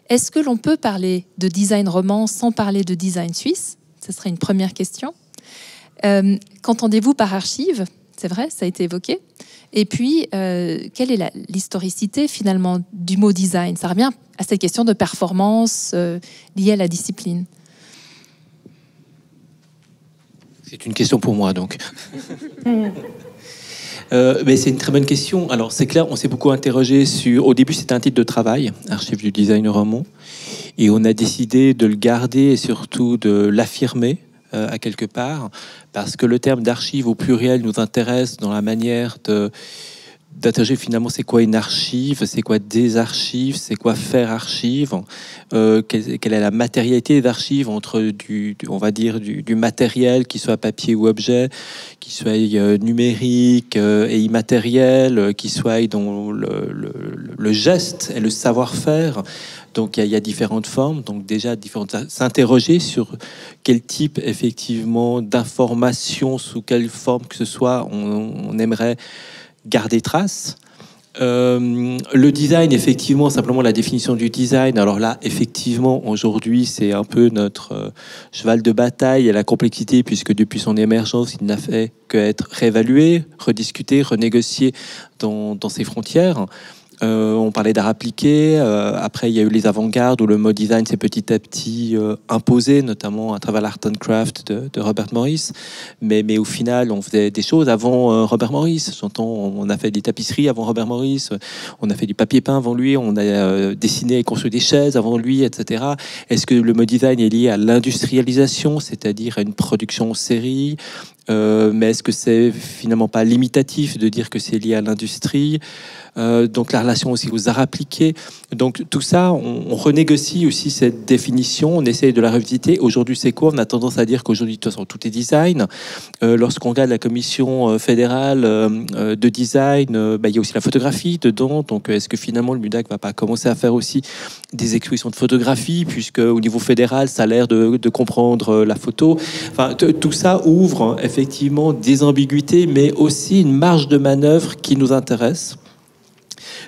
Est-ce que l'on peut parler de design roman sans parler de design suisse? Ce serait une première question. Qu'entendez-vous par archive? C'est vrai, ça a été évoqué. Et puis, quelle est l'historicité finalement du mot design? Ça revient à cette question de performance liée à la discipline. C'est une question pour moi, donc. Mais c'est une très bonne question. Alors, c'est clair, on s'est beaucoup interrogé sur... Au début, c'était un titre de travail, Archives du design roman. Et on a décidé de le garder et surtout de l'affirmer à quelque part, parce que le terme d'archive au pluriel nous intéresse dans la manière d'interroger finalement c'est quoi une archive, c'est quoi des archives, c'est quoi faire archive, quelle est la matérialité d'archives entre on va dire du matériel qui soit papier ou objet, qui soit numérique et immatériel, qui soit dans le geste et le savoir-faire. Donc il y a différentes formes, donc déjà s'interroger sur quel type effectivement d'information, sous quelle forme que ce soit, on aimerait garder trace. Le design, effectivement, simplement la définition du design. Alors là, effectivement, aujourd'hui, c'est un peu notre cheval de bataille et la complexité, puisque depuis son émergence, il n'a fait qu'être réévalué, rediscuté, renégocié dans ses frontières. On parlait d'art appliqué. Après, il y a eu les avant-gardes où le mot design s'est petit à petit imposé, notamment à travers l'art and craft de Robert Morris. Mais au final, on faisait des choses avant Robert Morris. J'entends, on a fait des tapisseries avant Robert Morris. On a fait du papier peint avant lui. On a dessiné et construit des chaises avant lui, etc. Est-ce que le mot design est lié à l'industrialisation, c'est-à-dire à une production en série? Mais est-ce que c'est finalement pas limitatif de dire que c'est lié à l'industrie? Donc la relation aussi aux arts appliqués. Donc tout ça, on renégocie aussi cette définition, on essaye de la revisiter. Aujourd'hui, c'est quoi? On a tendance à dire qu'aujourd'hui, de toute façon, tout est design. Lorsqu'on regarde la commission fédérale de design, il y a aussi la photographie dedans. Donc est-ce que finalement le MUDAC va pas commencer à faire aussi des expositions de photographie, puisque au niveau fédéral, ça a l'air de comprendre la photo. Enfin, tout ça ouvre effectivement des ambiguïtés, mais aussi une marge de manœuvre qui nous intéresse.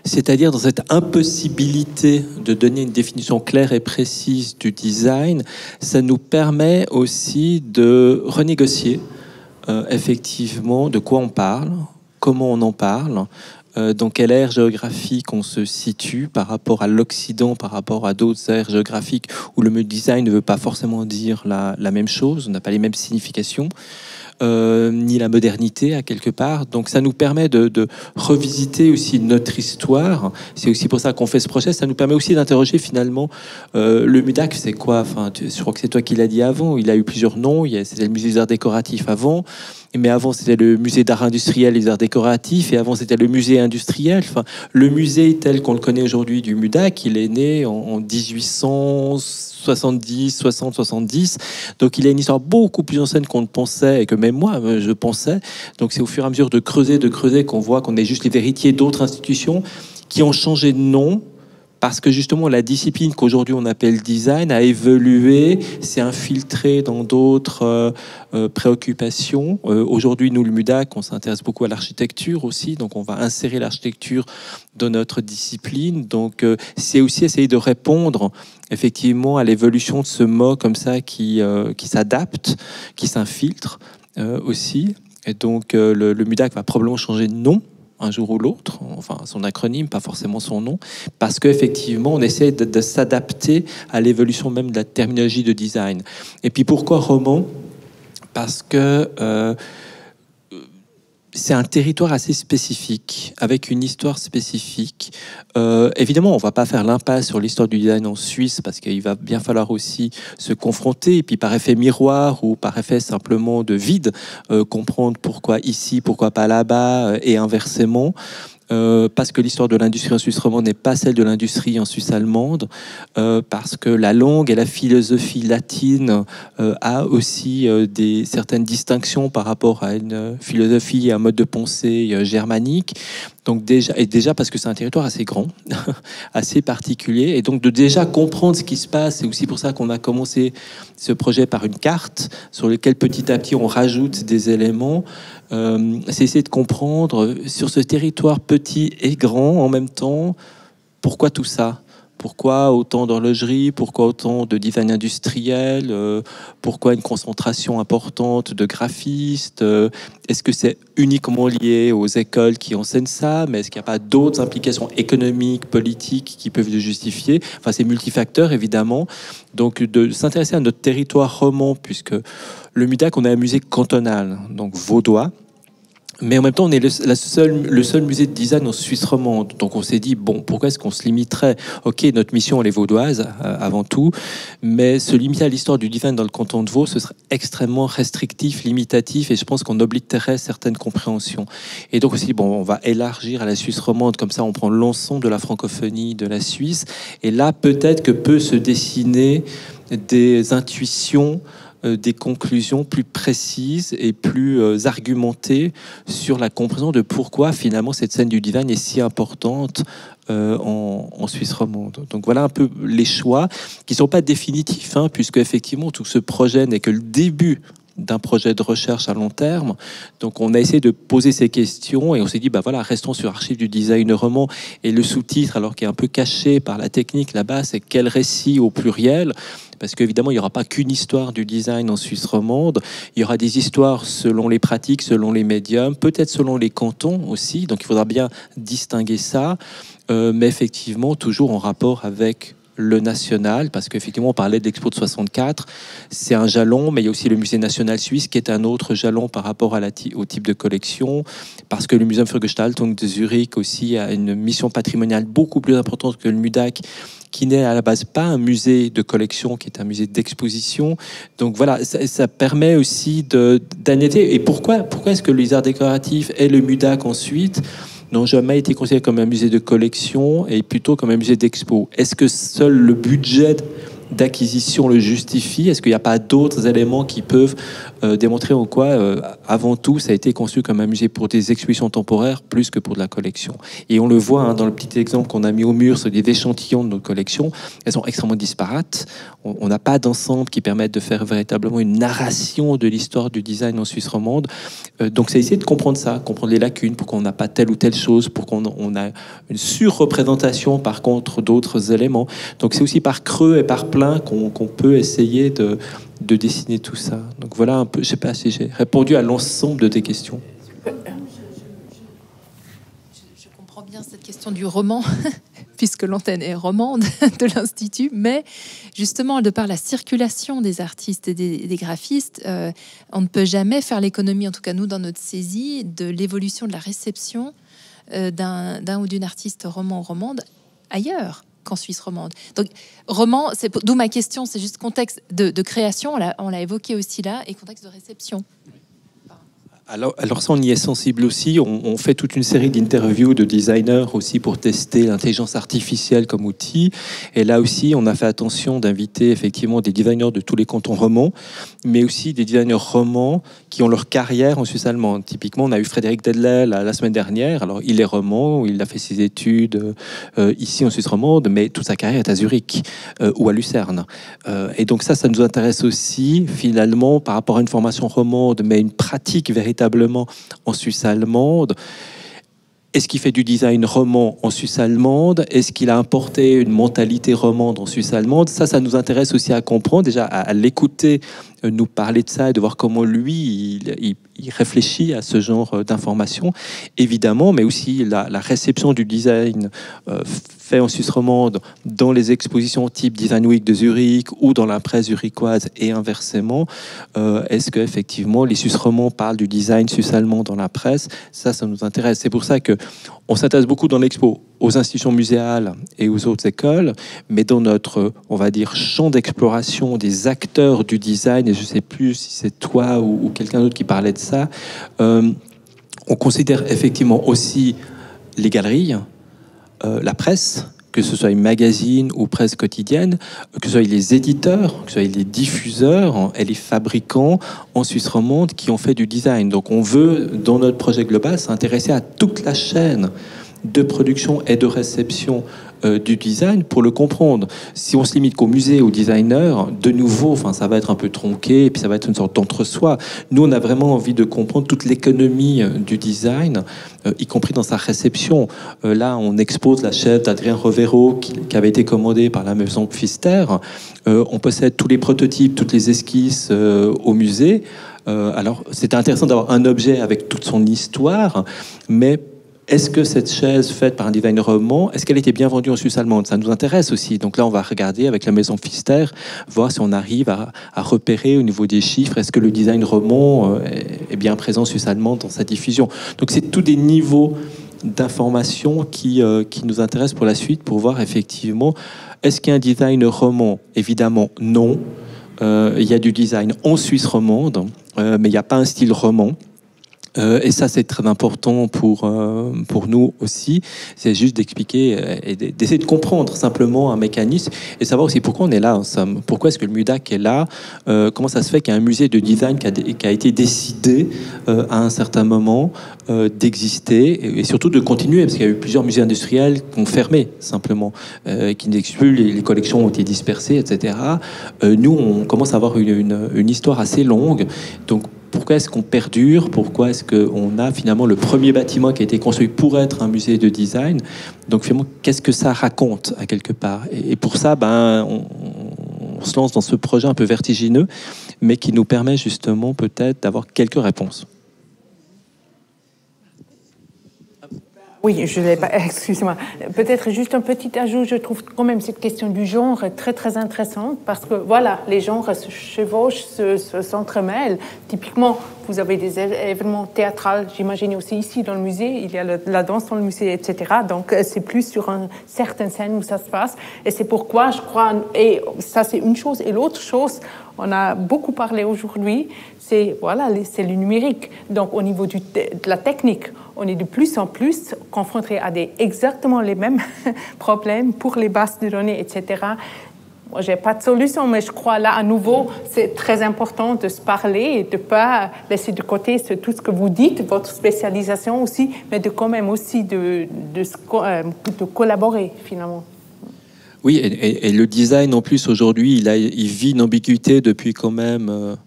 C'est-à-dire dans cette impossibilité de donner une définition claire et précise du design, ça nous permet aussi de renégocier effectivement de quoi on parle, comment on en parle, dans quelle aire géographique on se situe par rapport à l'Occident, par rapport à d'autres aires géographiques où le mot design ne veut pas forcément dire la même chose, on n'a pas les mêmes significations. Ni la modernité à quelque part. Donc ça nous permet de revisiter aussi notre histoire. C'est aussi pour ça qu'on fait ce projet. Ça nous permet aussi d'interroger finalement le MUDAC, c'est quoi? Enfin, je crois que c'est toi qui l'as dit avant. Il a eu plusieurs noms. C'était le musée des arts décoratifs avant. Mais avant, c'était le musée d'art industriel et des arts décoratifs. Et avant, c'était le musée industriel. Enfin, le musée tel qu'on le connaît aujourd'hui du MUDAC, il est né en 1870, 60, 70. Donc, il a une histoire beaucoup plus ancienne qu'on ne pensait et que même moi, je pensais. Donc, c'est au fur et à mesure de creuser qu'on voit qu'on est juste les héritiers d'autres institutions qui ont changé de nom. Parce que justement, la discipline qu'aujourd'hui on appelle design a évolué, s'est infiltrée dans d'autres préoccupations. Aujourd'hui, nous, le MUDAC, on s'intéresse beaucoup à l'architecture aussi, donc on va insérer l'architecture dans notre discipline. Donc, c'est aussi essayer de répondre effectivement à l'évolution de ce mot comme ça qui s'adapte, qui s'infiltre aussi. Et donc, le MUDAC va probablement changer de nom un jour ou l'autre, enfin son acronyme, pas forcément son nom, parce qu'effectivement, on essaie de s'adapter à l'évolution même de la terminologie de design. Et puis pourquoi roman? Parce que c'est un territoire assez spécifique, avec une histoire spécifique. Évidemment, on ne va pas faire l'impasse sur l'histoire du design en Suisse, parce qu'il va bien falloir aussi se confronter, et puis par effet miroir, ou par effet simplement de vide, comprendre pourquoi ici, pourquoi pas là-bas, et inversement. Parce que l'histoire de l'industrie en Suisse romande n'est pas celle de l'industrie en Suisse allemande, parce que la langue et la philosophie latine a aussi certaines distinctions par rapport à une philosophie et un mode de pensée germanique. Donc déjà parce que c'est un territoire assez grand, assez particulier, et donc de déjà comprendre ce qui se passe. C'est aussi pour ça qu'on a commencé ce projet par une carte sur laquelle petit à petit on rajoute des éléments. C'est essayer de comprendre sur ce territoire petit et grand en même temps, pourquoi tout ça? Pourquoi autant d'horlogerie? Pourquoi autant de design industriel? Pourquoi une concentration importante de graphistes? Est-ce que c'est uniquement lié aux écoles qui enseignent ça? Mais est-ce qu'il n'y a pas d'autres implications économiques, politiques qui peuvent le justifier? Enfin, c'est multifacteur, évidemment. Donc, de s'intéresser à notre territoire romand, puisque le MUDAC, on est un musée cantonal, donc vaudois. Mais en même temps, on est le seul musée de design en Suisse romande. Donc on s'est dit, bon, pourquoi est-ce qu'on se limiterait? Ok, notre mission, elle est vaudoise, avant tout, mais se limiter à l'histoire du design dans le canton de Vaud, ce serait extrêmement restrictif, limitatif, et je pense qu'on obliterait certaines compréhensions. Et donc aussi, bon, on va élargir à la Suisse romande, comme ça on prend l'ensemble de la francophonie de la Suisse, et là, peut-être que peut se dessiner des intuitions, des conclusions plus précises et plus argumentées sur la compréhension de pourquoi finalement cette scène du design est si importante en Suisse romande. Donc voilà un peu les choix qui ne sont pas définitifs, hein, puisque effectivement tout ce projet n'est que le début d'un projet de recherche à long terme. Donc on a essayé de poser ces questions et on s'est dit, bah voilà, restons sur Archives du design romand. Et le sous-titre, alors qui est un peu caché par la technique là-bas, c'est quel récit au pluriel? Parce qu'évidemment, il n'y aura pas qu'une histoire du design en Suisse romande. Il y aura des histoires selon les pratiques, selon les médiums, peut-être selon les cantons aussi. Donc il faudra bien distinguer ça. Mais effectivement, toujours en rapport avec le national, parce qu'effectivement, on parlait de l'Expo de 64, c'est un jalon, mais il y a aussi le Musée national suisse qui est un autre jalon par rapport au type de collection, parce que le Museum für Gestaltung de Zurich aussi a une mission patrimoniale beaucoup plus importante que le MUDAC, qui n'est à la base pas un musée de collection, qui est un musée d'exposition. Donc voilà, ça permet aussi d'annoter. Et pourquoi est-ce que les arts décoratifs et le MUDAC ensuite n'ont jamais été considérés comme un musée de collection et plutôt comme un musée d'expo? Est-ce que seul le budget d'acquisition le justifie? Est-ce qu'il n'y a pas d'autres éléments qui peuvent démontrer en quoi, avant tout, ça a été conçu comme un musée pour des expositions temporaires plus que pour de la collection? Et on le voit, hein, dans le petit exemple qu'on a mis au mur sur des échantillons de nos collections, elles sont extrêmement disparates. On n'a pas d'ensemble qui permette de faire véritablement une narration de l'histoire du design en Suisse romande. Donc c'est essayer de comprendre ça, comprendre les lacunes, pourquoi on n'a pas telle ou telle chose, pourquoi on a une surreprésentation par contre d'autres éléments. Donc c'est aussi par creux et par plein qu'on peut essayer de dessiner tout ça. Donc voilà un peu, je ne sais pas si j'ai répondu à l'ensemble de tes questions. Je comprends bien cette question du roman, puisque l'antenne est romande de l'Institut, mais justement, de par la circulation des artistes et des graphistes, on ne peut jamais faire l'économie, en tout cas nous dans notre saisie, de l'évolution de la réception d'un ou d'une artiste roman ou romande ailleurs qu'en Suisse romande. Donc, roman, d'où ma question, c'est juste contexte de création, on l'a évoqué aussi là, et contexte de réception. Alors ça, on y est sensible aussi. On fait toute une série d'interviews de designers aussi pour tester l'intelligence artificielle comme outil. Et là aussi, on a fait attention d'inviter effectivement des designers de tous les cantons romands, mais aussi des designers romands qui ont leur carrière en Suisse allemande. Typiquement, on a eu Frédéric Dedley la semaine dernière. Alors, il est roman, il a fait ses études ici en Suisse romande, mais toute sa carrière est à Zurich ou à Lucerne. Et donc ça nous intéresse aussi finalement par rapport à une formation romande, mais une pratique véritablement en Suisse allemande. Est-ce qu'il fait du design roman en Suisse allemande? Est-ce qu'il a importé une mentalité romande en Suisse allemande? Ça nous intéresse aussi à comprendre, déjà à l'écouter nous parler de ça et de voir comment lui, il réfléchit à ce genre d'informations, évidemment, mais aussi la réception du design fait en Suisse romande dans les expositions type Design Week de Zurich ou dans la presse zurichoise et inversement. Est-ce qu'effectivement les Suisses romands parlent du design suisse-allemand dans la presse? Ça nous intéresse. C'est pour ça qu'on s'intéresse beaucoup dans l'expo aux institutions muséales et aux autres écoles, mais dans notre, on va dire, champ d'exploration des acteurs du design, et je ne sais plus si c'est toi ou quelqu'un d'autre qui parlait de ça, on considère effectivement aussi les galeries, la presse, que ce soit une magazine ou presse quotidienne, que ce soit les éditeurs, que ce soit les diffuseurs et les fabricants en Suisse romande qui ont fait du design. Donc on veut, dans notre projet global, s'intéresser à toute la chaîne de production et de réception du design pour le comprendre. Si on se limite qu'au musée, au designer, de nouveau, enfin, ça va être un peu tronqué, et puis ça va être une sorte d'entre-soi. Nous, on a vraiment envie de comprendre toute l'économie du design, y compris dans sa réception. Là, on expose la chaise d'Adrien Revero qui avait été commandée par la maison Pfister. On possède tous les prototypes, toutes les esquisses au musée. Alors, c'était intéressant d'avoir un objet avec toute son histoire, mais est-ce que cette chaise faite par un designer roman, est-ce qu'elle était bien vendue en Suisse allemande? Ça nous intéresse aussi. Donc là, on va regarder avec la maison Pfister, voir si on arrive à repérer au niveau des chiffres, est-ce que le design roman est bien présent en Suisse allemande dans sa diffusion. Donc c'est tous des niveaux d'informations qui nous intéressent pour la suite, pour voir effectivement, est-ce qu'il y a un design roman? Évidemment, non. Il y a du design en Suisse romande, mais il n'y a pas un style roman. Et ça, c'est très important pour nous aussi. C'est juste d'expliquer et d'essayer de comprendre simplement un mécanisme et savoir aussi pourquoi on est là, en somme. Pourquoi est-ce que le MUDAC est là? Comment ça se fait qu'il y a un musée de design qui a été décidé à un certain moment d'exister et surtout de continuer, parce qu'il y a eu plusieurs musées industriels qui ont fermé, simplement, qui n'existent plus, les collections ont été dispersées, etc. Nous, on commence à avoir une histoire assez longue. Donc, pourquoi est-ce qu'on perdure? Pourquoi est-ce qu'on a finalement le premier bâtiment qui a été construit pour être un musée de design? Donc finalement, qu'est-ce que ça raconte à quelque part? Et pour ça, on se lance dans ce projet un peu vertigineux, mais qui nous permet justement peut-être d'avoir quelques réponses. Oui, je l'ai pas. Excusez-moi. Peut-être juste un petit ajout. Je trouve quand même cette question du genre très très intéressante parce que voilà, les genres se chevauchent, s'entremêlent. Typiquement, vous avez des événements théâtraux. J'imagine aussi ici dans le musée, il y a la danse dans le musée, etc. Donc c'est plus sur une certaine scène où ça se passe. Et c'est pourquoi je crois. Et ça c'est une chose. Et l'autre chose, on a beaucoup parlé aujourd'hui, c'est voilà, c'est le numérique. Donc au niveau de la technique, on est de plus en plus confronté à exactement les mêmes problèmes pour les bases de données, etc. Moi, j'ai pas de solution, mais je crois là, à nouveau, c'est très important de se parler et de pas laisser de côté tout ce que vous dites, votre spécialisation aussi, mais de quand même aussi de collaborer finalement. Oui, et le design en plus aujourd'hui, il vit une ambiguïté depuis quand même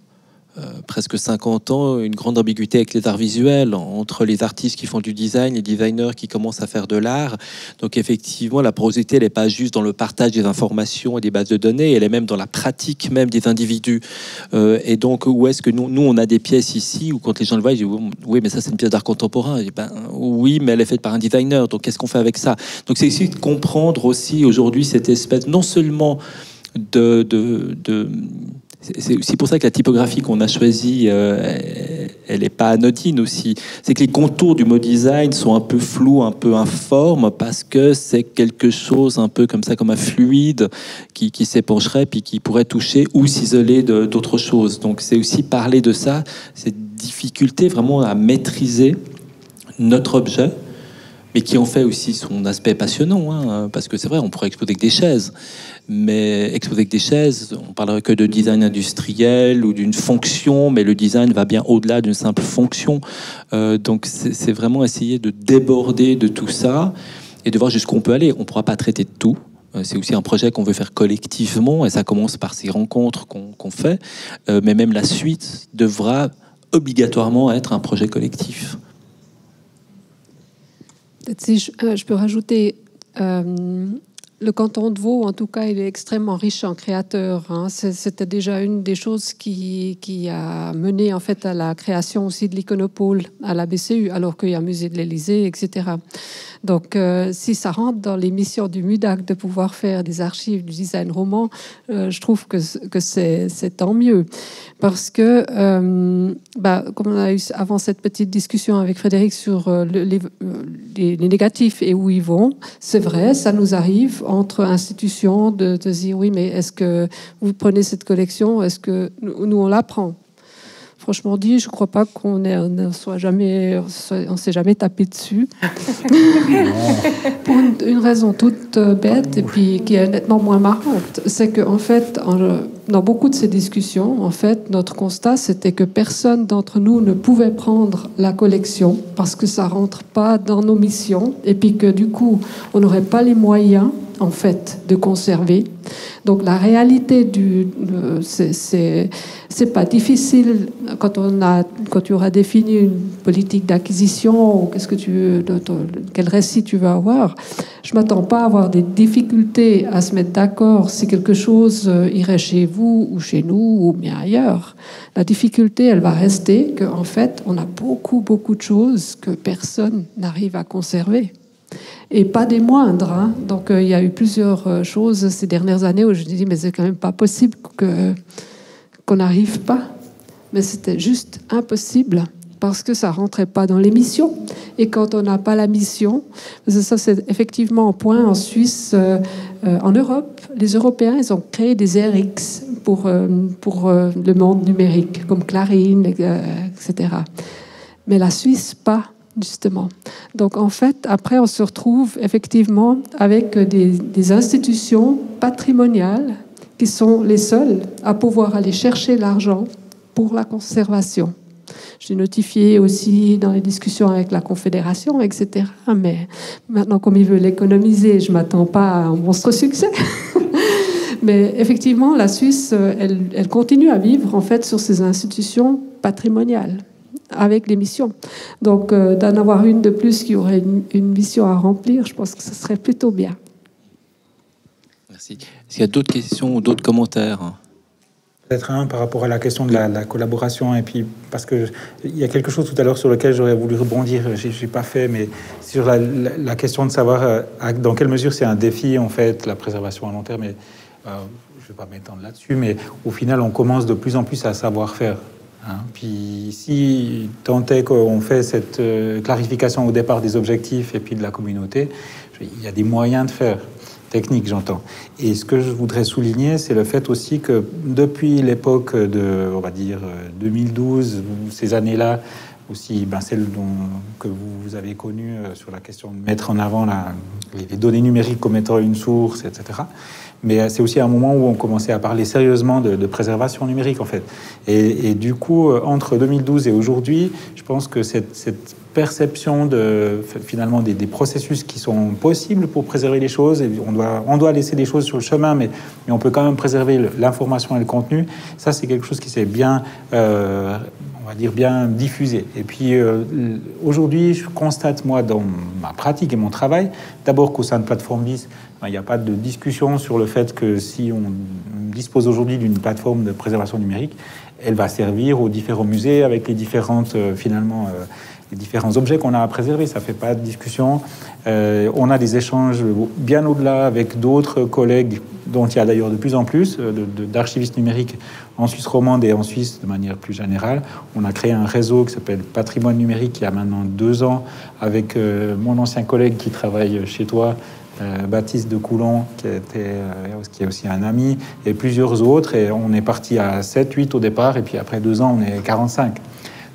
presque 50 ans, une grande ambiguïté avec les arts visuels, entre les artistes qui font du design, les designers qui commencent à faire de l'art. Donc effectivement, la porosité, elle n'est pas juste dans le partage des informations et des bases de données, elle est même dans la pratique même des individus. Et donc, où est-ce que nous, on a des pièces ici, où quand les gens le voient, ils disent « Oui, mais ça, c'est une pièce d'art contemporain. » Oui, mais elle est faite par un designer, donc qu'est-ce qu'on fait avec ça? Donc c'est essayer de comprendre aussi aujourd'hui cette espèce, non seulement c'est aussi pour ça que la typographie qu'on a choisie, elle n'est pas anodine aussi. C'est que les contours du mot design sont un peu flous, un peu informes, parce que c'est quelque chose un peu comme ça, comme un fluide qui s'épancherait, puis qui pourrait toucher ou s'isoler d'autres choses. Donc c'est aussi parler de ça, cette difficulté vraiment à maîtriser notre objet, mais qui en fait aussi son aspect passionnant, hein, parce que c'est vrai, on pourrait exposer avec des chaises, mais exposer avec des chaises, on parlerait que de design industriel ou d'une fonction, mais le design va bien au-delà d'une simple fonction. Donc c'est vraiment essayer de déborder de tout ça et de voir jusqu'où on peut aller. On ne pourra pas traiter de tout. C'est aussi un projet qu'on veut faire collectivement, et ça commence par ces rencontres qu'on fait, mais même la suite devra obligatoirement être un projet collectif. Si je peux rajouter, le canton de Vaud, en tout cas, il est extrêmement riche en créateurs. Hein. C'était déjà une des choses qui a mené en fait à la création aussi de l'Iconopole à la BCU, alors qu'il y a un musée de l'Élysée, etc. Donc, si ça rentre dans les missions du MUDAC de pouvoir faire des archives du design roman, je trouve que c'est tant mieux. Parce que, comme on a eu avant cette petite discussion avec Frédéric sur les négatifs et où ils vont, c'est vrai, ça nous arrive entre institutions de dire oui, mais est-ce que vous prenez cette collection, est-ce que nous on la prend? Franchement dit, je ne crois pas qu'on s'est jamais tapé dessus. Pour une raison toute bête et puis qui est nettement moins marrante, c'est qu'en fait, dans beaucoup de ces discussions, en fait, notre constat, c'était que personne d'entre nous ne pouvait prendre la collection parce que ça rentre pas dans nos missions et puis que du coup, on n'aurait pas les moyens, en fait, de conserver. Donc la réalité c'est pas difficile quand tu auras défini une politique d'acquisition ou quel récit tu veux avoir. Je m'attends pas à avoir des difficultés à se mettre d'accord si quelque chose irait chez vous ou chez nous ou bien ailleurs. La difficulté, elle va rester qu'en fait, on a beaucoup de choses que personne n'arrive à conserver. Et pas des moindres. Hein. Donc, il y a eu plusieurs choses ces dernières années où je me dis, mais c'est quand même pas possible qu'on n'arrive pas. Mais c'était juste impossible parce que ça rentrait pas dans les missions. Et quand on n'a pas la mission, ça c'est effectivement un point en Suisse, en Europe, les Européens, ils ont créé des RX pour le monde numérique, comme Clarine, etc. Mais la Suisse, pas. Justement. Donc, en fait, après, on se retrouve effectivement avec des institutions patrimoniales qui sont les seules à pouvoir aller chercher l'argent pour la conservation. J'ai notifié aussi dans les discussions avec la Confédération, etc. Mais maintenant, comme ils veulent l'économiser, je ne m'attends pas à un monstre succès. Mais effectivement, la Suisse, elle continue à vivre en fait sur ces institutions patrimoniales, avec les missions. Donc, d'en avoir une de plus qui aurait une mission à remplir, je pense que ce serait plutôt bien. Merci. Est-ce qu'il y a d'autres questions ou d'autres commentaires? Peut-être un par rapport à la question de la collaboration, et puis parce qu'il y a quelque chose tout à l'heure sur lequel j'aurais voulu rebondir, je n'ai pas fait, mais sur la question de savoir dans quelle mesure c'est un défi, en fait, la préservation à long terme. Et, je ne vais pas m'étendre là-dessus, mais au final, on commence de plus en plus à savoir faire. Hein. Puis si tant est qu'on fait cette clarification au départ des objectifs et puis de la communauté, il y a des moyens de faire, techniques j'entends. Et ce que je voudrais souligner, c'est le fait aussi que depuis l'époque de, on va dire, 2012, ces années-là, aussi celle que vous avez connue sur la question de mettre en avant les données numériques comme étant une source, etc. Mais c'est aussi un moment où on commençait à parler sérieusement de préservation numérique, en fait. Et du coup, entre 2012 et aujourd'hui, je pense que cette perception finalement des processus qui sont possibles pour préserver les choses, et on doit laisser des choses sur le chemin, mais on peut quand même préserver l'information et le contenu. Ça, c'est quelque chose qui s'est bien... on va dire bien diffusé. Et puis aujourd'hui, je constate, moi, dans ma pratique et mon travail, d'abord qu'au sein de Plateforme 10, il n'y a pas de discussion sur le fait que si on dispose aujourd'hui d'une plateforme de préservation numérique, elle va servir aux différents musées avec les différentes, les différents objets qu'on a à préserver. Ça ne fait pas de discussion. On a des échanges bien au-delà avec d'autres collègues, dont il y a d'ailleurs de plus en plus, d'archivistes numériques en Suisse romande et en Suisse de manière plus générale. On a créé un réseau qui s'appelle Patrimoine numérique, qui a maintenant 2 ans, avec mon ancien collègue qui travaille chez toi, Baptiste de Coulon, qui est aussi un ami, et plusieurs autres. Et on est parti à 7-8 au départ, et puis après 2 ans, on est 45.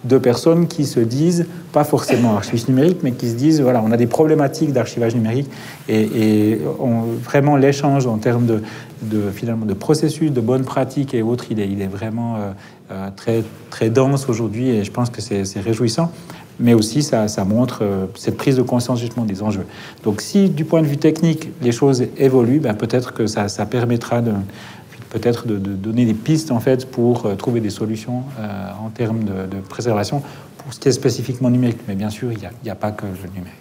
2 personnes qui se disent, pas forcément archivistes numériques, mais qui se disent, voilà, on a des problématiques d'archivage numérique, et vraiment l'échange en termes finalement de processus, de bonnes pratiques et autres, il est vraiment très, très dense aujourd'hui, et je pense que c'est réjouissant. Mais aussi, ça montre cette prise de conscience justement des enjeux. Donc si, du point de vue technique, les choses évoluent, peut-être que ça permettra de donner des pistes en fait pour trouver des solutions en termes de préservation pour ce qui est spécifiquement numérique. Mais bien sûr, il n'y a pas que le numérique.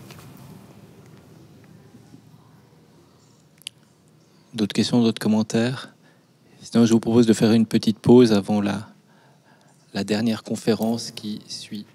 D'autres questions, d'autres commentaires? Sinon, je vous propose de faire une petite pause avant la dernière conférence qui suit.